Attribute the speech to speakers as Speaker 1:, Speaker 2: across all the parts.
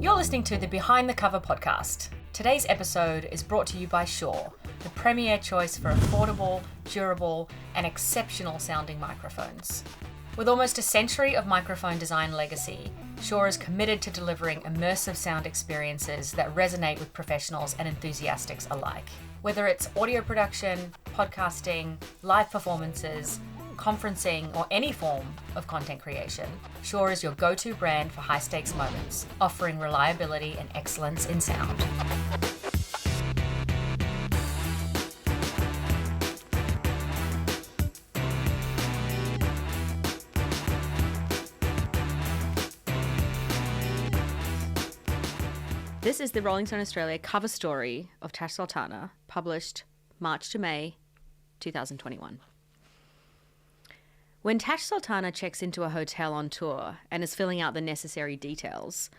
Speaker 1: You're listening to the Behind the Cover podcast. Today's episode is brought to you by Shure, the premier choice for affordable, durable, and exceptional sounding microphones. With almost a century of microphone design legacy, Shure is committed to delivering immersive sound experiences that resonate with professionals and enthusiasts alike. Whether it's audio production, podcasting, live performances, conferencing, or any form of content creation, Shure is your go-to brand for high-stakes moments, offering reliability and excellence in sound. This is the Rolling Stone Australia cover story of Tash Sultana, published March to May 2021. When Tash Sultana checks into a hotel on tour and is filling out the necessary details,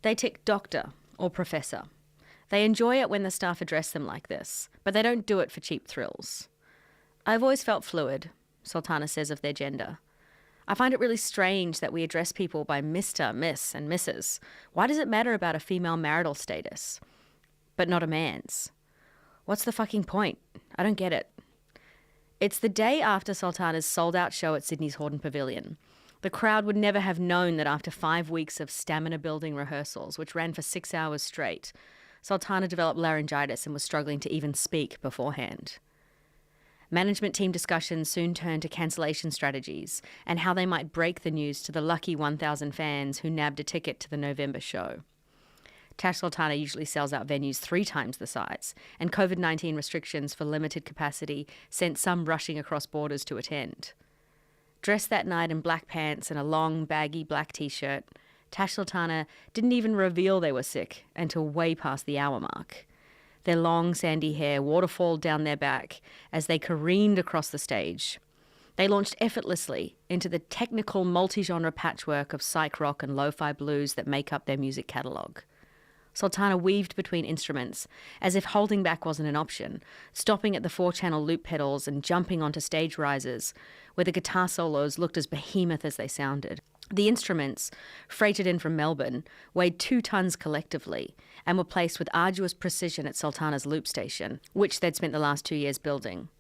Speaker 1: they tick doctor or professor. They enjoy it when the staff address them like this, but they don't do it for cheap thrills. I've always felt fluid, Sultana says of their gender. I find it really strange that we address people by Mr., Miss, and Mrs. Why does it matter about a female marital status, but not a man's? What's the fucking point? I don't get it. It's the day after Sultana's sold-out show at Sydney's Hordern Pavilion. The crowd would never have known that after 5 weeks of stamina-building rehearsals, which ran for 6 hours straight, Sultana developed laryngitis and was struggling to even speak beforehand. Management team discussions soon turned to cancellation strategies and how they might break the news to the lucky 1,000 fans who nabbed a ticket to the November show. Tash Sultana usually sells out venues 3 times the size, and COVID-19 restrictions for limited capacity sent some rushing across borders to attend. Dressed that night in black pants and a long, baggy black t-shirt, Tash Sultana didn't even reveal they were sick until way past the hour mark. Their long, sandy hair waterfalled down their back as they careened across the stage. They launched effortlessly into the technical multi-genre patchwork of psych rock and lo-fi blues that make up their music catalogue. Sultana weaved between instruments, as if holding back wasn't an option, stopping at the 4-channel loop pedals and jumping onto stage rises, where the guitar solos looked as behemoth as they sounded. The instruments, freighted in from Melbourne, weighed 2 tons collectively and were placed with arduous precision at Sultana's loop station, which they'd spent the last 2 years building.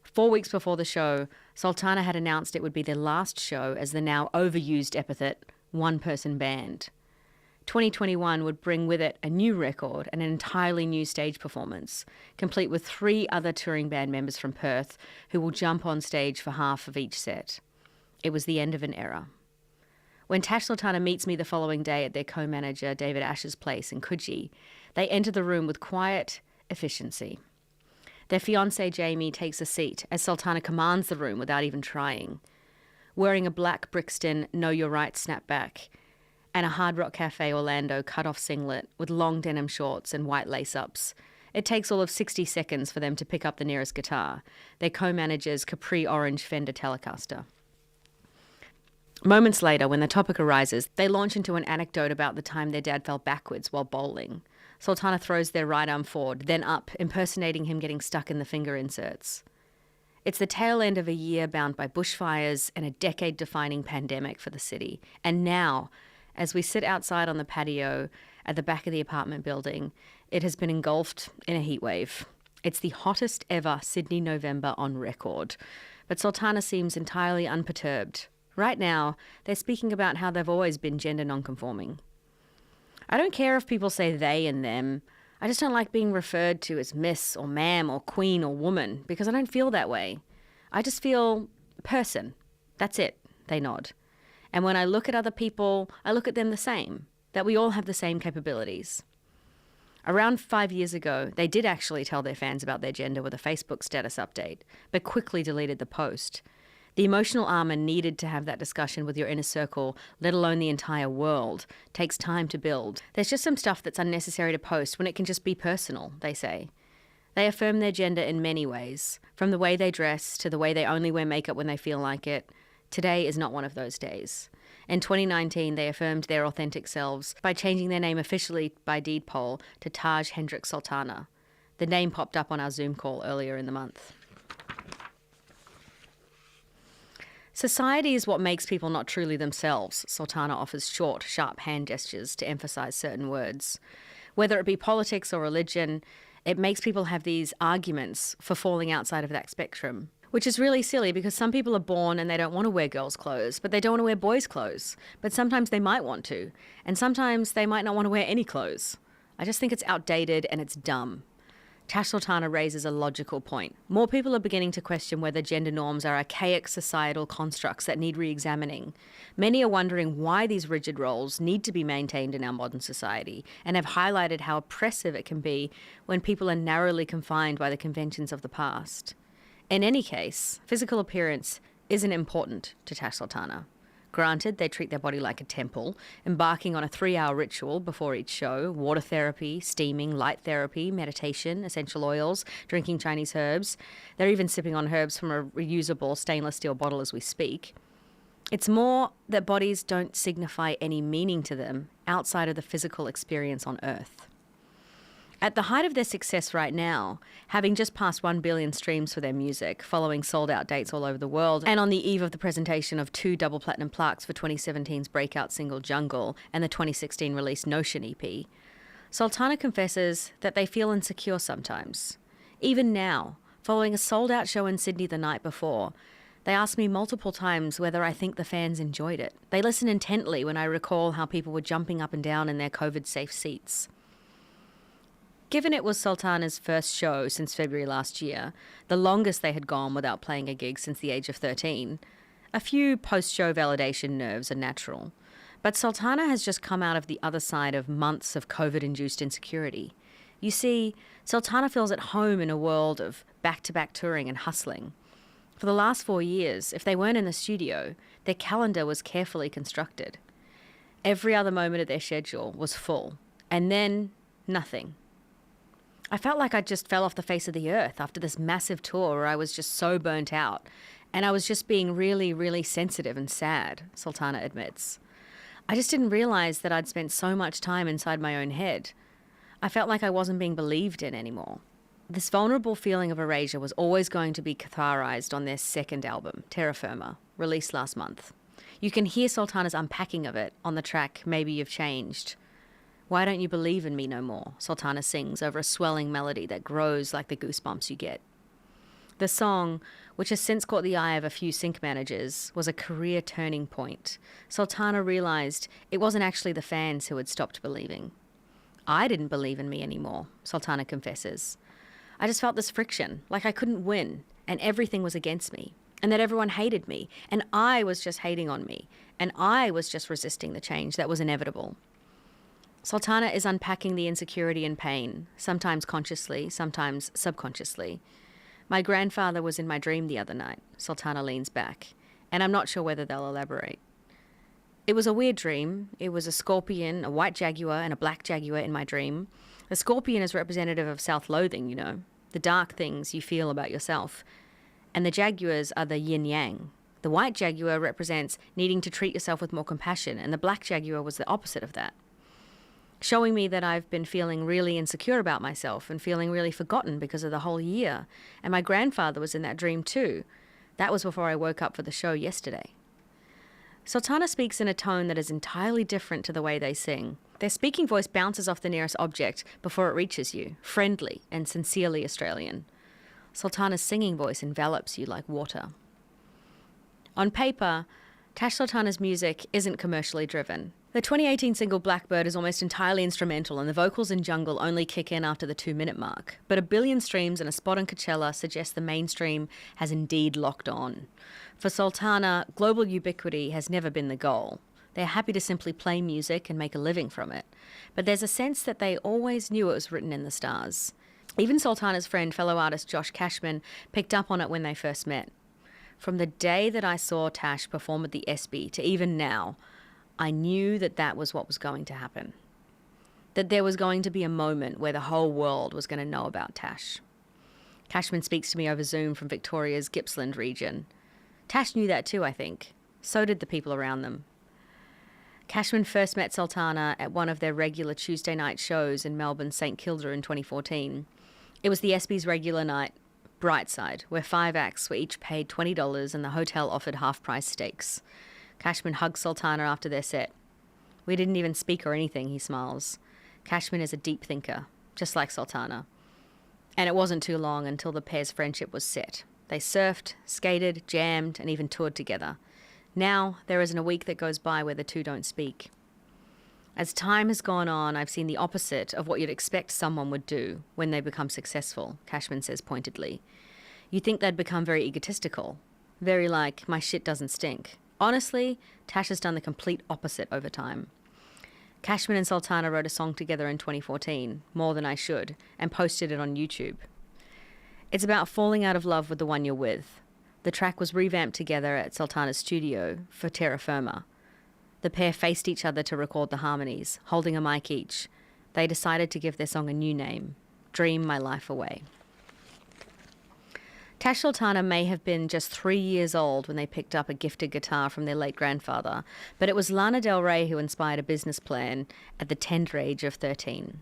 Speaker 1: 4 weeks before the show, Sultana had announced it would be their last show as the now overused epithet, one-person band. 2021 would bring with it a new record and an entirely new stage performance, complete with 3 other touring band members from Perth who will jump on stage for half of each set. It was the end of an era. When Tash Sultana meets me the following day at their co-manager David Ash's place in Coogee, they enter the room with quiet efficiency. Their fiancée Jamie takes a seat as Sultana commands the room without even trying. Wearing a black Brixton Know Your Right snapback and a Hard Rock Cafe Orlando cut-off singlet with long denim shorts and white lace-ups, it takes all of 60 seconds for them to pick up the nearest guitar, their co-manager's Capri Orange Fender Telecaster. Moments later, when the topic arises, they launch into an anecdote about the time their dad fell backwards while bowling. Sultana throws their right arm forward, then up, impersonating him getting stuck in the finger inserts. It's the tail end of a year bound by bushfires and a decade-defining pandemic for the city. And now, as we sit outside on the patio at the back of the apartment building, it has been engulfed in a heatwave. It's the hottest ever Sydney November on record. But Sultana seems entirely unperturbed. Right now, they're speaking about how they've always been gender non-conforming. I don't care if people say they and them. I just don't like being referred to as miss or ma'am or queen or woman because I don't feel that way. I just feel person. That's it, they nod. And when I look at other people, I look at them the same, that we all have the same capabilities. Around 5 years ago, they did actually tell their fans about their gender with a Facebook status update, but quickly deleted the post. The emotional armor needed to have that discussion with your inner circle, let alone the entire world, takes time to build. There's just some stuff that's unnecessary to post when it can just be personal, they say. They affirm their gender in many ways, from the way they dress to the way they only wear makeup when they feel like it. Today is not one of those days. In 2019, they affirmed their authentic selves by changing their name officially by deed poll to Taj Hendrik Sultana. The name popped up on our Zoom call earlier in the month. Society is what makes people not truly themselves. Sultana offers short, sharp hand gestures to emphasize certain words. Whether it be politics or religion, it makes people have these arguments for falling outside of that spectrum, which is really silly because some people are born and they don't want to wear girls' clothes, but they don't want to wear boys' clothes. But sometimes they might want to, and sometimes they might not want to wear any clothes. I just think it's outdated and it's dumb. Tash Sultana raises a logical point. More people are beginning to question whether gender norms are archaic societal constructs that need re-examining. Many are wondering why these rigid roles need to be maintained in our modern society, and have highlighted how oppressive it can be when people are narrowly confined by the conventions of the past. In any case, physical appearance isn't important to Tash Sultana. Granted, they treat their body like a temple, embarking on a 3-hour ritual before each show: water therapy, steaming, light therapy, meditation, essential oils, drinking Chinese herbs. They're even sipping on herbs from a reusable stainless steel bottle as we speak. It's more that bodies don't signify any meaning to them outside of the physical experience on Earth. At the height of their success right now, having just passed 1 billion streams for their music, following sold-out dates all over the world, and on the eve of the presentation of 2 double platinum plaques for 2017's breakout single Jungle and the 2016 release Notion EP, Sultana confesses that they feel insecure sometimes. Even now, following a sold-out show in Sydney the night before, they ask me multiple times whether I think the fans enjoyed it. They listen intently when I recall how people were jumping up and down in their COVID-safe seats. Given it was Sultana's first show since February last year, the longest they had gone without playing a gig since the age of 13, a few post-show validation nerves are natural. But Sultana has just come out of the other side of months of COVID-induced insecurity. You see, Sultana feels at home in a world of back-to-back touring and hustling. For the last 4 years, if they weren't in the studio, their calendar was carefully constructed. Every other moment of their schedule was full, and then nothing. I felt like I just fell off the face of the earth after this massive tour where I was just so burnt out, and I was just being really, really sensitive and sad, Sultana admits. I just didn't realize that I'd spent so much time inside my own head. I felt like I wasn't being believed in anymore. This vulnerable feeling of erasure was always going to be catharized on their second album, Terra Firma, released last month. You can hear Sultana's unpacking of it on the track Maybe You've Changed. Why don't you believe in me no more? Sultana sings over a swelling melody that grows like the goosebumps you get. The song, which has since caught the eye of a few sync managers, was a career turning point. Sultana realized it wasn't actually the fans who had stopped believing. I didn't believe in me anymore, Sultana confesses. I just felt this friction, like I couldn't win, and everything was against me, and that everyone hated me, and I was just hating on me, and I was just resisting the change that was inevitable. Sultana is unpacking the insecurity and pain, sometimes consciously, sometimes subconsciously. My grandfather was in my dream the other night, Sultana leans back, and I'm not sure whether they'll elaborate. It was a weird dream. It was a scorpion, a white jaguar, and a black jaguar in my dream. The scorpion is representative of self-loathing, you know, the dark things you feel about yourself. And the jaguars are the yin-yang. The white jaguar represents needing to treat yourself with more compassion, and the black jaguar was the opposite of that, showing me that I've been feeling really insecure about myself and feeling really forgotten because of the whole year. And my grandfather was in that dream too. That was before I woke up for the show yesterday. Sultana speaks in a tone that is entirely different to the way they sing. Their speaking voice bounces off the nearest object before it reaches you, friendly and sincerely Australian. Sultana's singing voice envelops you like water. On paper, Tash Sultana's music isn't commercially driven. The 2018 single Blackbird is almost entirely instrumental, and the vocals in Jungle only kick in after the 2-minute mark. But 1 billion streams and a spot on Coachella suggest the mainstream has indeed locked on. For Sultana, global ubiquity has never been the goal. They're happy to simply play music and make a living from it. But there's a sense that they always knew it was written in the stars. Even Sultana's friend, fellow artist Josh Kashman, picked up on it when they first met. From the day that I saw Tash perform at the ESPY to even now, I knew that that was what was going to happen. That there was going to be a moment where the whole world was going to know about Tash. Kashman speaks to me over Zoom from Victoria's Gippsland region. Tash knew that too, I think. So did the people around them. Kashman first met Sultana at one of their regular Tuesday night shows in Melbourne's St Kilda in 2014. It was the ESPY's regular night, Brightside, where 5 acts were each paid $20 and the hotel offered half-price steaks. Kashman hugs Sultana after their set. We didn't even speak or anything, he smiles. Kashman is a deep thinker, just like Sultana. And it wasn't too long until the pair's friendship was set. They surfed, skated, jammed, and even toured together. Now, there isn't a week that goes by where the two don't speak. As time has gone on, I've seen the opposite of what you'd expect someone would do when they become successful, Kashman says pointedly. You'd think they'd become very egotistical. Very like, my shit doesn't stink. Honestly, Tash has done the complete opposite over time. Kashman and Sultana wrote a song together in 2014, More Than I Should, and posted it on YouTube. It's about falling out of love with the one you're with. The track was revamped together at Sultana's studio for Terra Firma. The pair faced each other to record the harmonies, holding a mic each. They decided to give their song a new name, Dream My Life Away. Tash Sultana may have been just 3 years old when they picked up a gifted guitar from their late grandfather, but it was Lana Del Rey who inspired a business plan at the tender age of 13.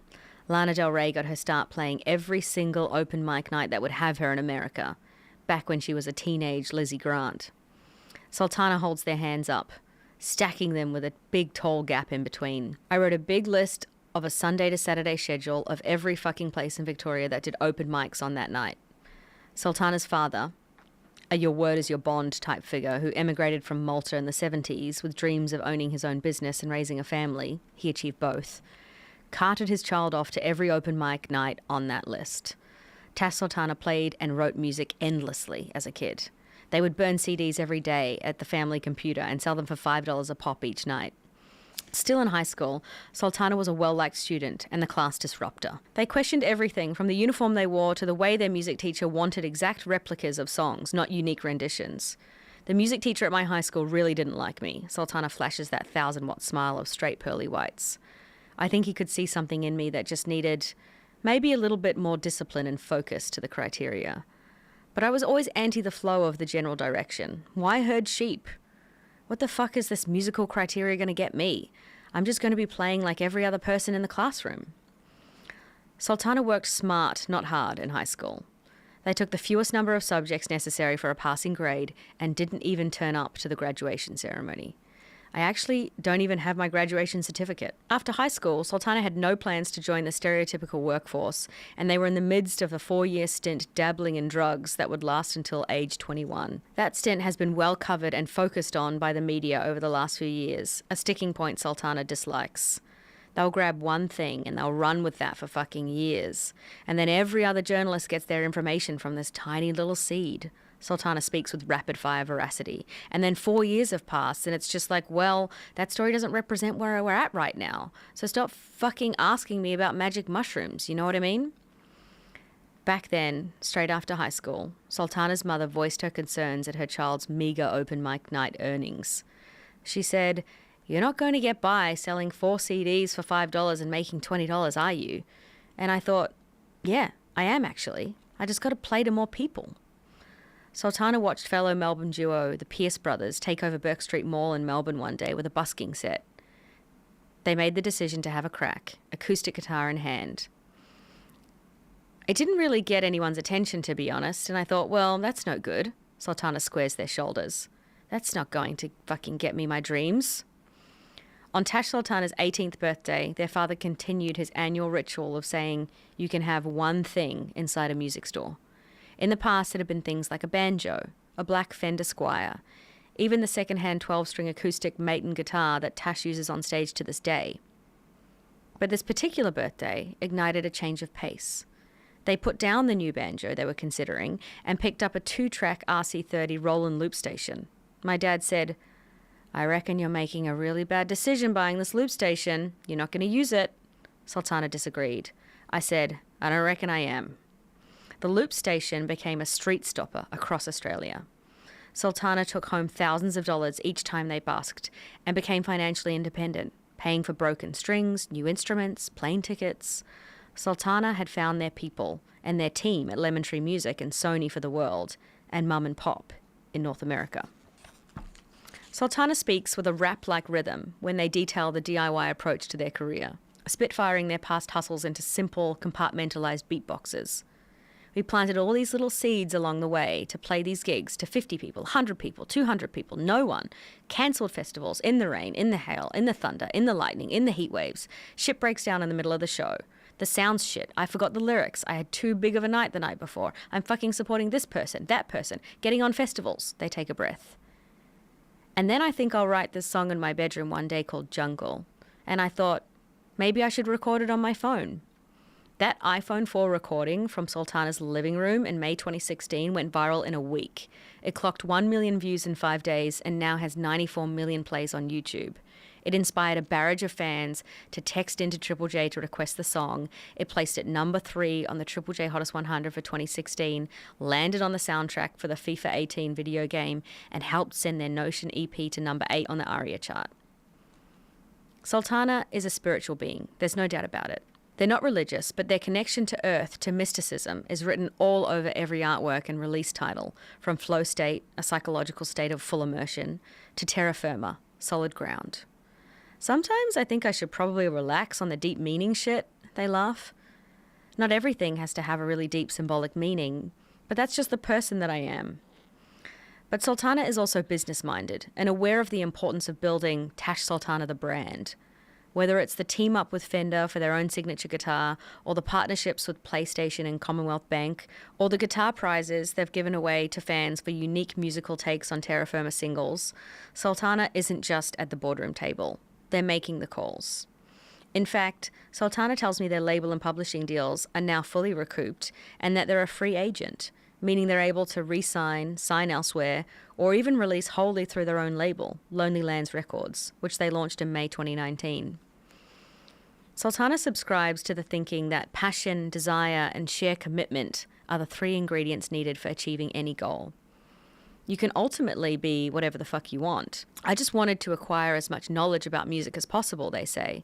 Speaker 1: Lana Del Rey got her start playing every single open mic night that would have her in America, back when she was a teenage Lizzie Grant. Sultana holds their hands up, stacking them with a big tall gap in between. I wrote a big list of a Sunday to Saturday schedule of every fucking place in Victoria that did open mics on that night. Sultana's father, a your word is your bond type figure who emigrated from Malta in the 70s with dreams of owning his own business and raising a family, he achieved both, carted his child off to every open mic night on that list. Tash Sultana played and wrote music endlessly as a kid. They would burn CDs every day at the family computer and sell them for $5 a pop each night. Still in high school, Sultana was a well-liked student and the class disruptor. They questioned everything from the uniform they wore to the way their music teacher wanted exact replicas of songs, not unique renditions. The music teacher at my high school really didn't like me. Sultana flashes that 1,000-watt smile of straight pearly whites. I think he could see something in me that just needed maybe a little bit more discipline and focus to the criteria. But I was always anti the flow of the general direction. Why herd sheep? What the fuck is this musical criteria going to get me? I'm just going to be playing like every other person in the classroom. Sultana worked smart, not hard, in high school. They took the fewest number of subjects necessary for a passing grade and didn't even turn up to the graduation ceremony. I actually don't even have my graduation certificate. After high school, Sultana had no plans to join the stereotypical workforce, and they were in the midst of a 4-year stint dabbling in drugs that would last until age 21. That stint has been well covered and focused on by the media over the last few years, a sticking point Sultana dislikes. They'll grab one thing and they'll run with that for fucking years. And then every other journalist gets their information from this tiny little seed. Sultana speaks with rapid-fire veracity. And then 4 years have passed, and it's just like, well, that story doesn't represent where we're at right now. So stop fucking asking me about magic mushrooms, you know what I mean? Back then, straight after high school, Sultana's mother voiced her concerns at her child's meager open mic night earnings. She said, "You're not going to get by selling 4 CDs for $5 and making $20, are you?" And I thought, yeah, I am actually. I just got to play to more people. Sultana watched fellow Melbourne duo, the Pierce brothers, take over Burke Street Mall in Melbourne one day with a busking set. They made the decision to have a crack, acoustic guitar in hand. It didn't really get anyone's attention, to be honest, and I thought, well, that's no good. Sultana squares their shoulders. That's not going to fucking get me my dreams. On Tash Sultana's 18th birthday, their father continued his annual ritual of saying, you can have one thing inside a music store. In the past, it had been things like a banjo, a black Fender Squier, even the second-hand 12-string acoustic Maton guitar that Tash uses on stage to this day. But this particular birthday ignited a change of pace. They put down the new banjo they were considering and picked up a 2-track RC30 Roland loop station. My dad said, "I reckon you're making a really bad decision buying this loop station. You're not going to use it." Sultana disagreed. I said, "I don't reckon I am." The loop station became a street stopper across Australia. Sultana took home thousands of dollars each time they busked and became financially independent, paying for broken strings, new instruments, plane tickets. Sultana had found their people and their team at Lemon Tree Music and Sony for the world, and Mum and Pop in North America. Sultana speaks with a rap-like rhythm when they detail the DIY approach to their career, spitfiring their past hustles into simple, compartmentalized beatboxes. We planted all these little seeds along the way to play these gigs to 50 people, 100 people, 200 people, no one. Cancelled festivals in the rain, in the hail, in the thunder, in the lightning, in the heat waves. Shit breaks down in the middle of the show. The sound's shit. I forgot the lyrics. I had too big of a night the night before. I'm fucking supporting this person, that person, getting on festivals. They take a breath. And then I think I'll write this song in my bedroom one day called Jungle. And I thought, maybe I should record it on my phone. That iPhone 4 recording from Sultana's living room in May 2016 went viral in a week. It clocked 1 million views in 5 days and now has 94 million plays on YouTube. It inspired a barrage of fans to text into Triple J to request the song. It placed at number 3 on the Triple J Hottest 100 for 2016, landed on the soundtrack for the FIFA 18 video game, and helped send their Notion EP to number 8 on the ARIA chart. Sultana is a spiritual being. There's no doubt about it. They're not religious, but their connection to earth, to mysticism, is written all over every artwork and release title, from flow state, a psychological state of full immersion, to Terra Firma, solid ground. Sometimes I think I should probably relax on the deep meaning shit, they laugh. Not everything has to have a really deep symbolic meaning, but that's just the person that I am. But Sultana is also business-minded and aware of the importance of building Tash Sultana the brand. Whether it's the team up with Fender for their own signature guitar, or the partnerships with PlayStation and Commonwealth Bank, or the guitar prizes they've given away to fans for unique musical takes on Terra Firma singles, Sultana isn't just at the boardroom table. They're making the calls. In fact, Sultana tells me their label and publishing deals are now fully recouped and that they're a free agent, meaning they're able to re-sign, sign elsewhere, or even release wholly through their own label, Lonely Lands Records, which they launched in May 2019. Sultana subscribes to the thinking that passion, desire, and sheer commitment are the 3 ingredients needed for achieving any goal. You can ultimately be whatever the fuck you want. I just wanted to acquire as much knowledge about music as possible, they say.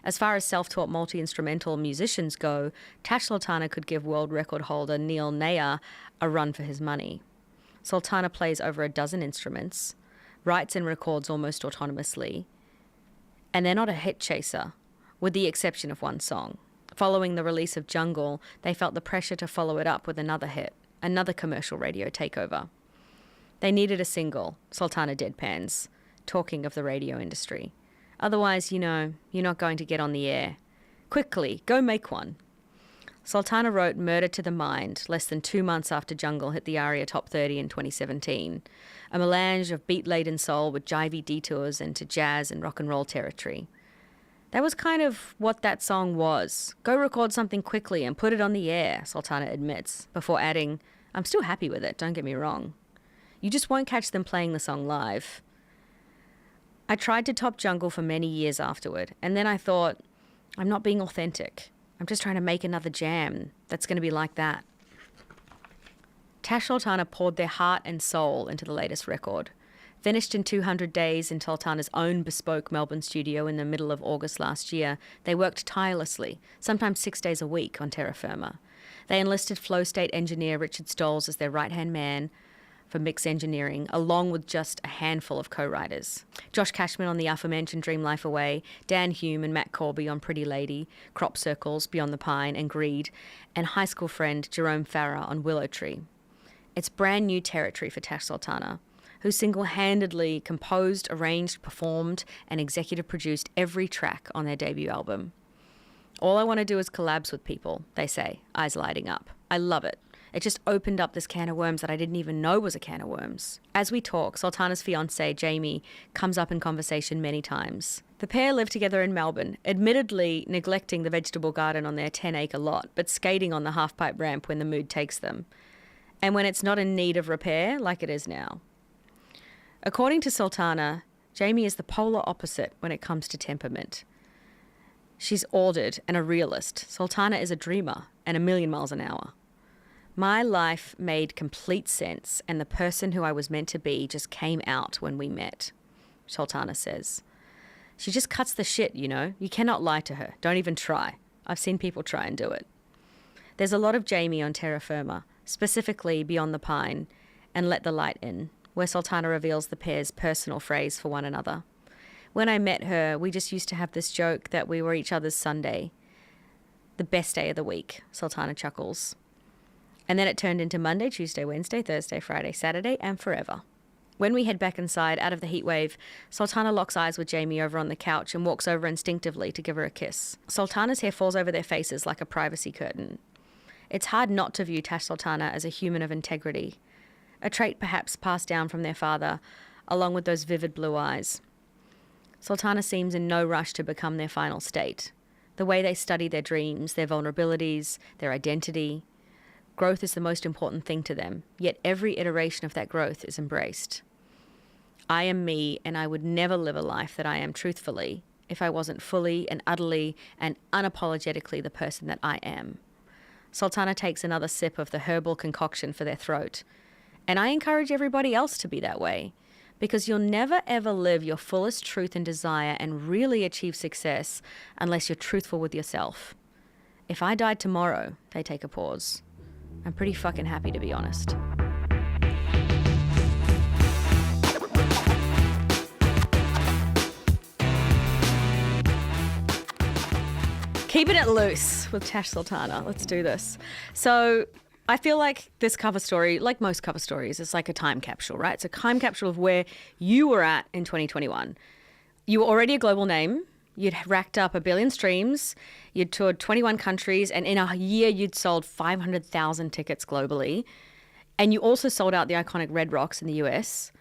Speaker 1: As far as self-taught multi-instrumental musicians go, Tash Sultana could give world record holder Neil Nayar a run for his money. Sultana plays over a dozen instruments, writes and records almost autonomously, and they're not a hit chaser, with the exception of one song. Following the release of Jungle, they felt the pressure to follow it up with another hit, another commercial radio takeover. They needed a single, Sultana deadpans, talking of the radio industry. Otherwise, you're not going to get on the air. Quickly, go make one. Sultana wrote Murder to the Mind less than 2 months after Jungle hit the ARIA Top 30 in 2017, a melange of beat-laden soul with jivey detours into jazz and rock and roll territory. That was kind of what that song was. Go record something quickly and put it on the air, Sultana admits, before adding, I'm still happy with it, don't get me wrong. You just won't catch them playing the song live. I tried to top Jungle for many years afterward, and then I thought, I'm not being authentic. I'm just trying to make another jam that's going to be like that. Tash Sultana poured their heart and soul into the latest record. Finished in 200 days in Sultana's own bespoke Melbourne studio in the middle of August last year, they worked tirelessly, sometimes 6 days a week, on Terra Firma. They enlisted flow state engineer Richard Stolz as their right-hand man for mix engineering, along with just a handful of co-writers. Josh Kashman on the aforementioned Dream Life Away, Dan Hume and Matt Corby on Pretty Lady, Crop Circles, Beyond the Pine and Greed, and high school friend Jerome Farah on Willow Tree. It's brand new territory for Tash Sultana, who single-handedly composed, arranged, performed, and executive produced every track on their debut album. All I want to do is collabs with people, they say, eyes lighting up. I love it. It just opened up this can of worms that I didn't even know was a can of worms. As we talk, Sultana's fiancé, Jamie, comes up in conversation many times. The pair live together in Melbourne, admittedly neglecting the vegetable garden on their 10-acre lot, but skating on the half-pipe ramp when the mood takes them. And when it's not in need of repair, like it is now. According to Sultana, Jamie is the polar opposite when it comes to temperament. She's ordered and a realist. Sultana is a dreamer and a million miles an hour. My life made complete sense, and the person who I was meant to be just came out when we met, Sultana says. She just cuts the shit, You cannot lie to her. Don't even try. I've seen people try and do it. There's a lot of Jamie on Terra Firma, specifically Beyond the Pine and Let the Light In, where Sultana reveals the pair's personal phrase for one another. When I met her, we just used to have this joke that we were each other's Sunday. The best day of the week, Sultana chuckles. And then it turned into Monday, Tuesday, Wednesday, Thursday, Friday, Saturday, and forever. When we head back inside, out of the heat wave, Sultana locks eyes with Jamie over on the couch and walks over instinctively to give her a kiss. Sultana's hair falls over their faces like a privacy curtain. It's hard not to view Tash Sultana as a human of integrity, a trait perhaps passed down from their father, along with those vivid blue eyes. Sultana seems in no rush to become their final state. The way they study their dreams, their vulnerabilities, their identity. Growth is the most important thing to them, yet every iteration of that growth is embraced. I am me, and I would never live a life that I am truthfully if I wasn't fully and utterly and unapologetically the person that I am. Sultana takes another sip of the herbal concoction for their throat. And I encourage everybody else to be that way, because you'll never ever live your fullest truth and desire and really achieve success unless you're truthful with yourself. If I died tomorrow, they take a pause. I'm pretty fucking happy, to be honest. Keeping it loose with Tash Sultana. Let's do this. So I feel like this cover story, like most cover stories, is like a time capsule, right? It's a time capsule of where you were at in 2021. You were already a global name. You'd racked up 1 billion streams. You'd toured 21 countries. And in a year, you'd sold 500,000 tickets globally. And you also sold out the iconic Red Rocks in the US.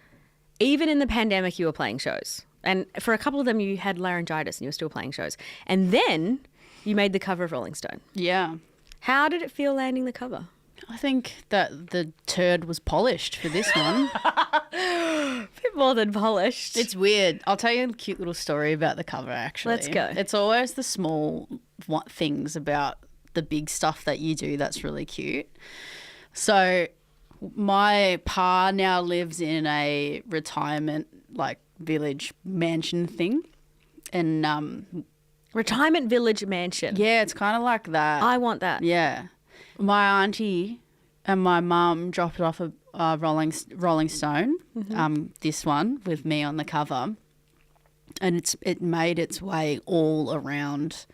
Speaker 1: Even in the pandemic, you were playing shows. And for a couple of them, you had laryngitis and you were still playing shows. And then you made the cover of Rolling Stone.
Speaker 2: Yeah.
Speaker 1: How did it feel landing the cover?
Speaker 2: I think that the turd was polished for this one.
Speaker 1: A bit more than polished.
Speaker 2: It's weird. I'll tell you a cute little story about the cover, actually.
Speaker 1: Let's go.
Speaker 2: It's always the small things about the big stuff that you do that's really cute. So my pa now lives in a retirement, like, village mansion thing. And
Speaker 1: Retirement village mansion.
Speaker 2: yeah, it's kind of like that.
Speaker 1: I want that.
Speaker 2: Yeah. My auntie and my mum dropped off a Rolling Stone, this one with me on the cover, and it made its way all around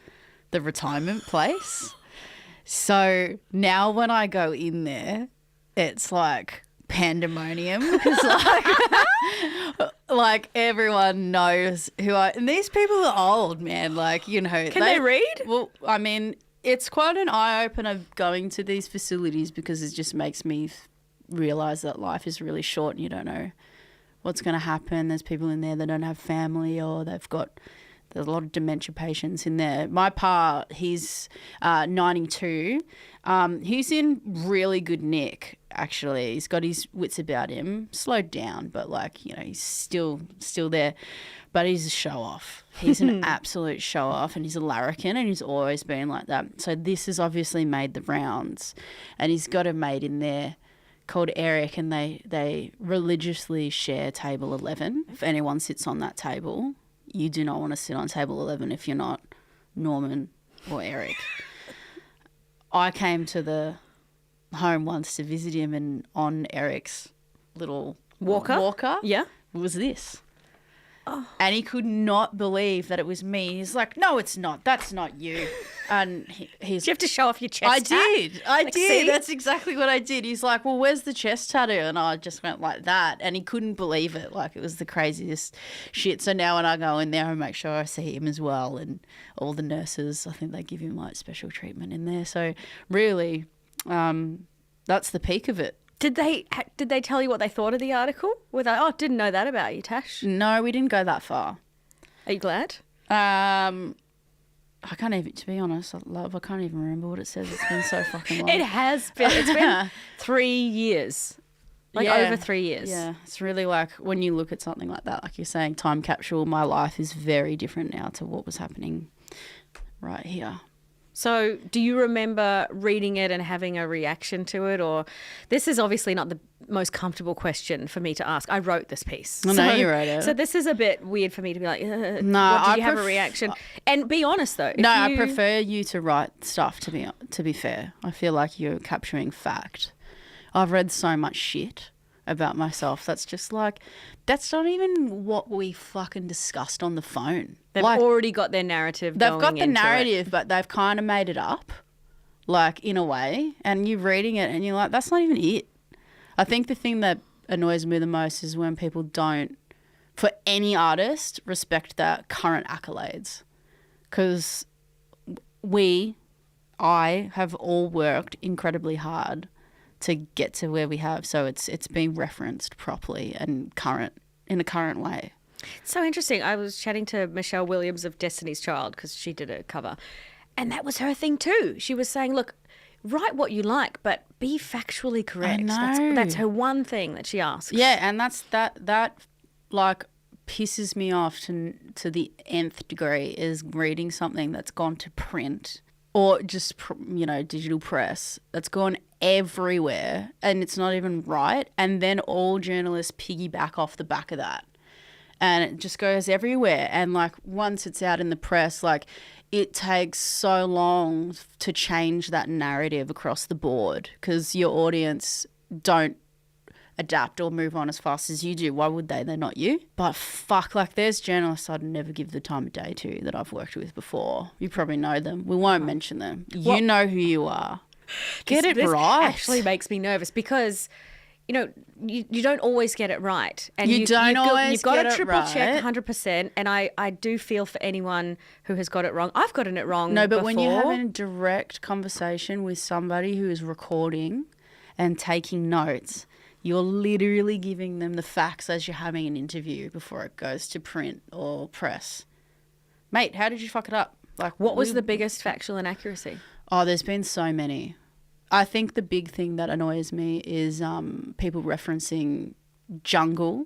Speaker 2: the retirement place. So now when I go in there, it's like pandemonium because like everyone knows who and these people are old, man. Like, you know,
Speaker 1: Can they read?
Speaker 2: Well, I mean, it's quite an eye-opener going to these facilities because it just makes me realise that life is really short and you don't know what's going to happen. There's people in there that don't have family or there's a lot of dementia patients in there. My pa, he's 92. He's in really good nick, actually. He's got his wits about him, slowed down, but like, you know, he's still there. But he's a show-off. He's an absolute show-off, and he's a larrikin, and he's always been like that. So this has obviously made the rounds, and he's got a mate in there called Eric, and they religiously share table 11. If anyone sits on that table, you do not want to sit on table 11 if you're not Norman or Eric. I came to the home once to visit him, and on Eric's little walker
Speaker 1: Yeah.
Speaker 2: was this. Oh. And he could not believe that it was me. He's like, no, it's not. That's not you. And he's...
Speaker 1: Do you have to show off your chest tat?
Speaker 2: I did.
Speaker 1: See?
Speaker 2: That's exactly what I did. He's like, well, where's the chest tattoo? And I just went like that. And he couldn't believe it. Like, it was the craziest shit. So now when I go in there, I make sure I see him as well. And all the nurses, I think they give him like special treatment in there. So really, that's the peak of it.
Speaker 1: Did they tell you what they thought of the article? Were they, didn't know that about you, Tash?
Speaker 2: No, we didn't go that far.
Speaker 1: Are you glad?
Speaker 2: I can't even, to be honest, I can't even remember what it says. It's been so fucking long.
Speaker 1: It has been. It's been 3 years. Like over 3 years.
Speaker 2: Yeah. It's really like when you look at something like that, like you're saying, time capsule, my life is very different now to what was happening right here.
Speaker 1: So do you remember reading it and having a reaction to it? Or this is obviously not the most comfortable question for me to ask. I wrote this piece.
Speaker 2: I know you wrote it.
Speaker 1: So this is a bit weird for me to be like,
Speaker 2: no,
Speaker 1: did you have a reaction? And be honest though.
Speaker 2: No, I prefer you to write stuff, to be fair. I feel like you're capturing fact. I've read so much shit about myself that's just like, that's not even what we fucking discussed on the phone.
Speaker 1: They've
Speaker 2: like,
Speaker 1: already got their narrative
Speaker 2: they've
Speaker 1: going
Speaker 2: got the
Speaker 1: into
Speaker 2: narrative,
Speaker 1: it.
Speaker 2: but they've kind of made it up. like, in a way, and you're reading it and you're like, that's not even it. I think the thing that annoys me the most is when people don't, for any artist, respect their current accolades. Because I have all worked incredibly hard to get to where we have. So it's being referenced properly and in a current way.
Speaker 1: So interesting. I was chatting to Michelle Williams of Destiny's Child because she did a cover, and that was her thing too. She was saying, look, write what you like, but be factually correct.
Speaker 2: I know.
Speaker 1: That's her one thing that she asks.
Speaker 2: Yeah, and that like pisses me off to the nth degree, is reading something that's gone to print or just, digital press that's gone everywhere and it's not even right. And then all journalists piggyback off the back of that. And it just goes everywhere. And, like, once it's out in the press, like, it takes so long to change that narrative across the board because your audience don't adapt or move on as fast as you do. Why would they? They're not you. But fuck, like, there's journalists I'd never give the time of day to that I've worked with before. You probably know them. We won't mention them. You know who you are. Get it right.
Speaker 1: This actually makes me nervous because, you don't always get it right. And
Speaker 2: you've got
Speaker 1: to triple check 100%. And I do feel for anyone who has got it wrong. I've gotten it wrong
Speaker 2: No, but
Speaker 1: before.
Speaker 2: when you're having a direct conversation with somebody who is recording and taking notes, you're literally giving them the facts as you're having an interview before it goes to print or press. Mate, how did you fuck it up? Like,
Speaker 1: what was the biggest factual inaccuracy?
Speaker 2: Oh, there's been so many. I think the big thing that annoys me is people referencing jungle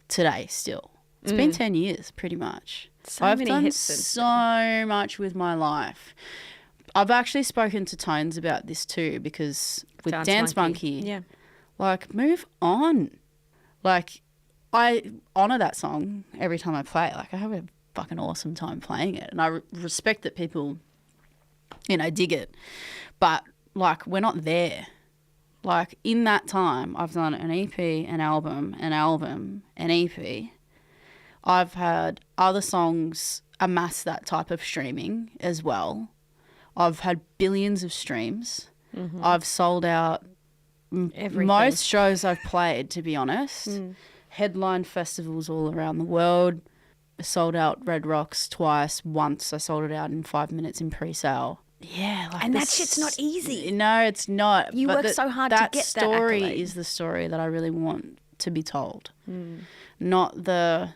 Speaker 2: today still. It's been 10 years pretty much. I've done so much with my life. I've actually spoken to Tones about this too because with Dance Monkey,
Speaker 1: yeah.
Speaker 2: Like, move on. Like, I honour that song every time I play it. Like, I have a fucking awesome time playing it. And I respect that people, dig it. But, like, we're not there. Like, in that time, I've done an EP, an album, an EP. I've had other songs amass that type of streaming as well. I've had billions of streams. Mm-hmm. I've sold out everything. Most shows I've played, to be honest. Headline festivals all around the world. I sold out Red Rocks twice. Once I sold it out in 5 minutes in pre-sale. Yeah.
Speaker 1: Like, and that shit's not easy.
Speaker 2: No, it's not.
Speaker 1: You work so hard to get that
Speaker 2: story
Speaker 1: accolade.
Speaker 2: Is the story that I really want to be told. Not the,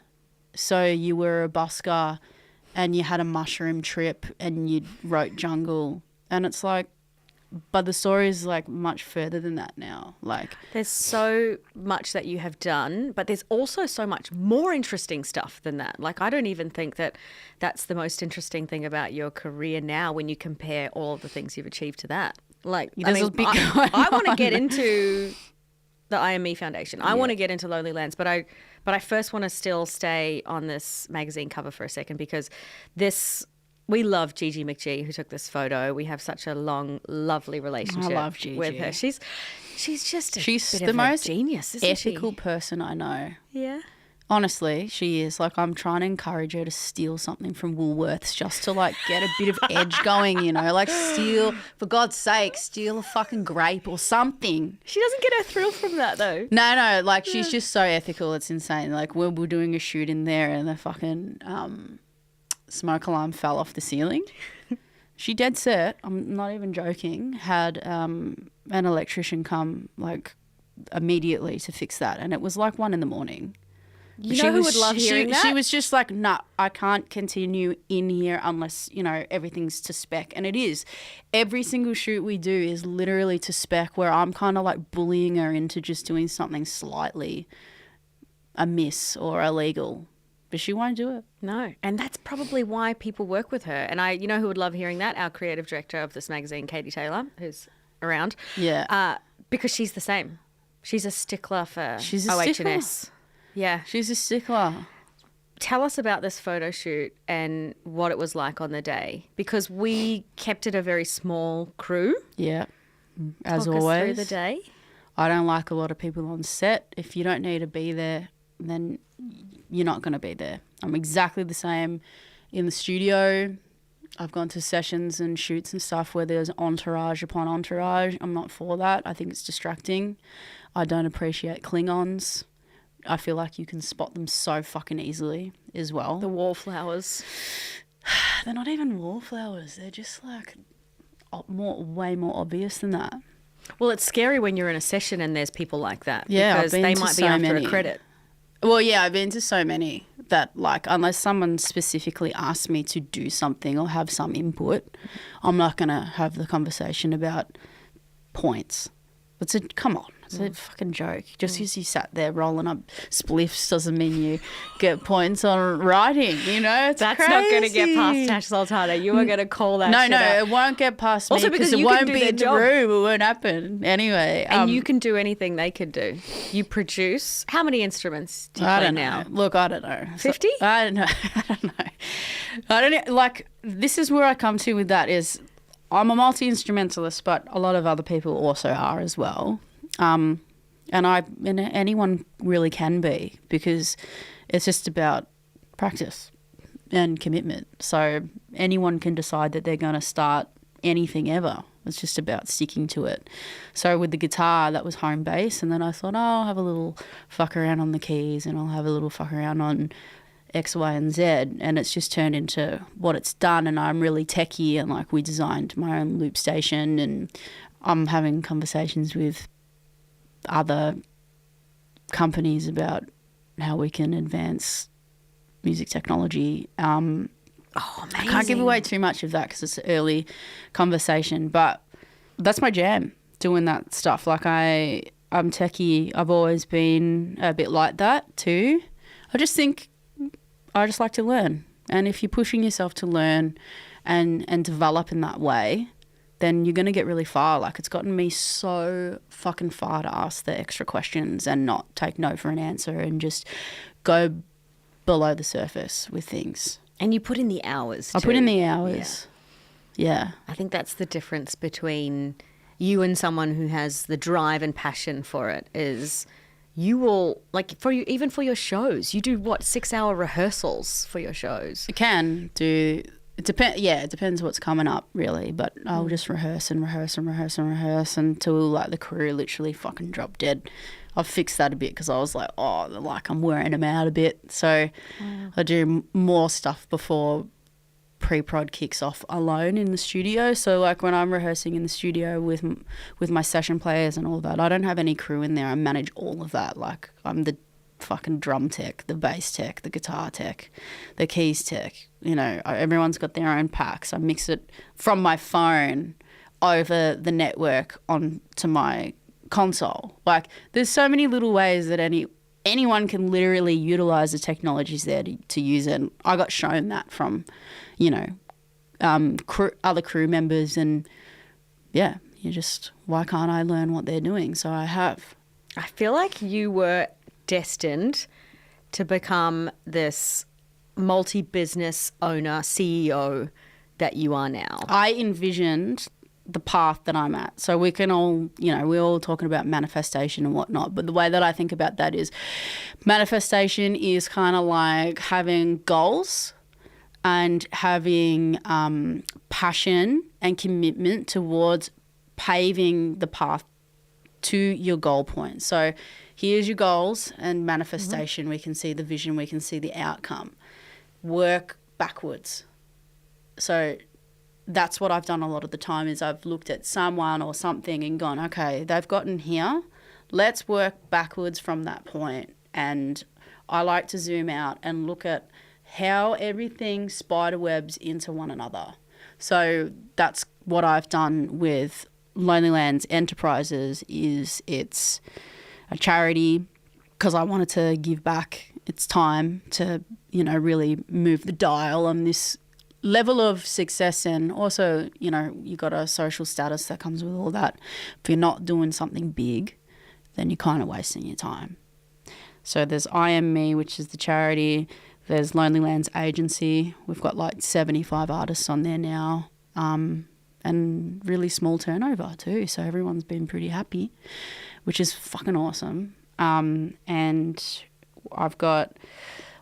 Speaker 2: so you were a busker and you had a mushroom trip and you wrote jungle. And it's like, but the story is, like, much further than that now. Like,
Speaker 1: there's so much that you have done, but there's also so much more interesting stuff than that. Like, I don't even think that that's the most interesting thing about your career now when you compare all of the things you've achieved to that. Like, I want to get into the IME Foundation. I want to get into Lonely Lands, but I first want to still stay on this magazine cover for a second because we love Gigi McGee, who took this photo. We have such a long, lovely relationship with her. She's just she's the most genius, isn't
Speaker 2: ethical
Speaker 1: she?
Speaker 2: person I know.
Speaker 1: Yeah.
Speaker 2: Honestly, she is. Like, I'm trying to encourage her to steal something from Woolworths just to, like, get a bit of edge going, Like, steal, for God's sake, steal a fucking grape or something.
Speaker 1: She doesn't get her thrill from that, though.
Speaker 2: No, like, she's just so ethical. It's insane. Like, we're doing a shoot in there and the fucking smoke alarm fell off the ceiling. She dead set, I'm not even joking, had an electrician come, like, immediately to fix that. And it was like 1 a.m.
Speaker 1: You know who would love hearing that?
Speaker 2: She was just like, nah, I can't continue in here unless, everything's to spec. And it is. Every single shoot we do is literally to spec, where I'm kind of like bullying her into just doing something slightly amiss or illegal. But she won't do it.
Speaker 1: No. And that's probably why people work with her. And you know who would love hearing that? Our creative director of this magazine, Katie Taylor, who's around.
Speaker 2: Yeah.
Speaker 1: Because she's the same. She's a stickler for
Speaker 2: She's a
Speaker 1: OH&S.
Speaker 2: stickler.
Speaker 1: Yeah.
Speaker 2: She's a stickler.
Speaker 1: Tell us about this photo shoot and what it was like on the day. Because we kept it a very small crew.
Speaker 2: Yeah. As
Speaker 1: Talk
Speaker 2: always.
Speaker 1: us through the day.
Speaker 2: I don't like a lot of people on set. If you don't need to be there, then you're not going to be there. I'm exactly the same in the studio I've gone to sessions and shoots and stuff where there's entourage upon entourage. I'm not for that. I think it's distracting. I don't appreciate Klingons. I feel like you can spot them so fucking easily as well.
Speaker 1: The wallflowers.
Speaker 2: They're not even wallflowers. They're just like way more obvious than that.
Speaker 1: Well, it's scary when you're in a session and there's people like that.
Speaker 2: Yeah,
Speaker 1: because they might be after a credit.
Speaker 2: Well, yeah, I've been to so many that, like, unless someone specifically asks me to do something or have some input, I'm not going to have the conversation about points. Come on, it's a fucking joke. Just because you sat there rolling up spliffs doesn't mean you get points on writing, you know? It's
Speaker 1: That's
Speaker 2: crazy.
Speaker 1: not going to get past Tash Sultana. You are going to call that shit out.
Speaker 2: It won't get past me
Speaker 1: Also because
Speaker 2: it
Speaker 1: you
Speaker 2: won't
Speaker 1: can do
Speaker 2: be
Speaker 1: their
Speaker 2: in the
Speaker 1: job.
Speaker 2: room. It won't happen. Anyway.
Speaker 1: And you can do anything they could do. You produce. How many instruments do you play now?
Speaker 2: Look, I don't know.
Speaker 1: 50?
Speaker 2: I don't know. I don't know. Like, this is where I come to with that is I'm a multi-instrumentalist, but a lot of other people also are as well. And anyone really can be, because it's just about practice and commitment. So anyone can decide that they're going to start anything ever. It's just about sticking to it. So with the guitar, that was home base, and then I thought, I'll have a little fuck around on the keys and I'll have a little fuck around on X, Y, and Z, and it's just turned into what it's done. And I'm really techie, and like we designed my own loop station, and I'm having conversations with other companies about how we can advance music technology.
Speaker 1: Amazing.
Speaker 2: I can't give away too much of that because it's an early conversation, but that's my jam, doing that stuff. Like I'm techie. I've always been a bit like that too. I just like to learn. And if you're pushing yourself to learn and develop in that way, then you're going to get really far. Like, it's gotten me so fucking far to ask the extra questions and not take no for an answer and just go below the surface with things.
Speaker 1: And you put in the hours too.
Speaker 2: I put in the hours. Yeah.
Speaker 1: I think that's the difference between you and someone who has the drive and passion for it is you will, like, even for your shows, you do 6-hour rehearsals for your shows?
Speaker 2: I can do. It depends what's coming up, really. But I'll just rehearse until like the crew literally fucking drop dead. I've fixed that a bit because I was like, I'm wearing them out a bit. So I do more stuff before pre-prod kicks off alone in the studio. So like when I'm rehearsing in the studio with my session players and all that, I don't have any crew in there. I manage all of that. Like, I'm the fucking drum tech, the bass tech, the guitar tech, the keys tech. You know, everyone's got their own packs. I mix it from my phone over the network onto my console. Like, there's so many little ways that anyone can literally utilize the technologies there to use it. And I got shown that from, other crew members, and yeah, why can't I learn what they're doing? So I have.
Speaker 1: I feel like you were destined to become this multi-business owner, CEO that you are now.
Speaker 2: I envisioned the path that I'm at. So we can all, we're all talking about manifestation and whatnot, but the way that I think about that is manifestation is kind of like having goals and having passion and commitment towards paving the path to your goal point. So here's your goals and manifestation. We can see the vision, we can see the outcome. Work backwards. So that's what I've done a lot of the time is I've looked at someone or something and gone, okay, they've gotten here. Let's work backwards from that point. And I like to zoom out and look at how everything spiderwebs into one another. So that's what I've done with Lonely Lands Enterprises. It's a charity because I wanted to give back. It's time to, really move the dial on this level of success, and also, you got a social status that comes with all that. If you're not doing something big, then you're kind of wasting your time. So there's IME, which is the charity. There's Lonely Lands Agency. We've got like 75 artists on there now, and really small turnover too. So everyone's been pretty happy, which is fucking awesome. And I've got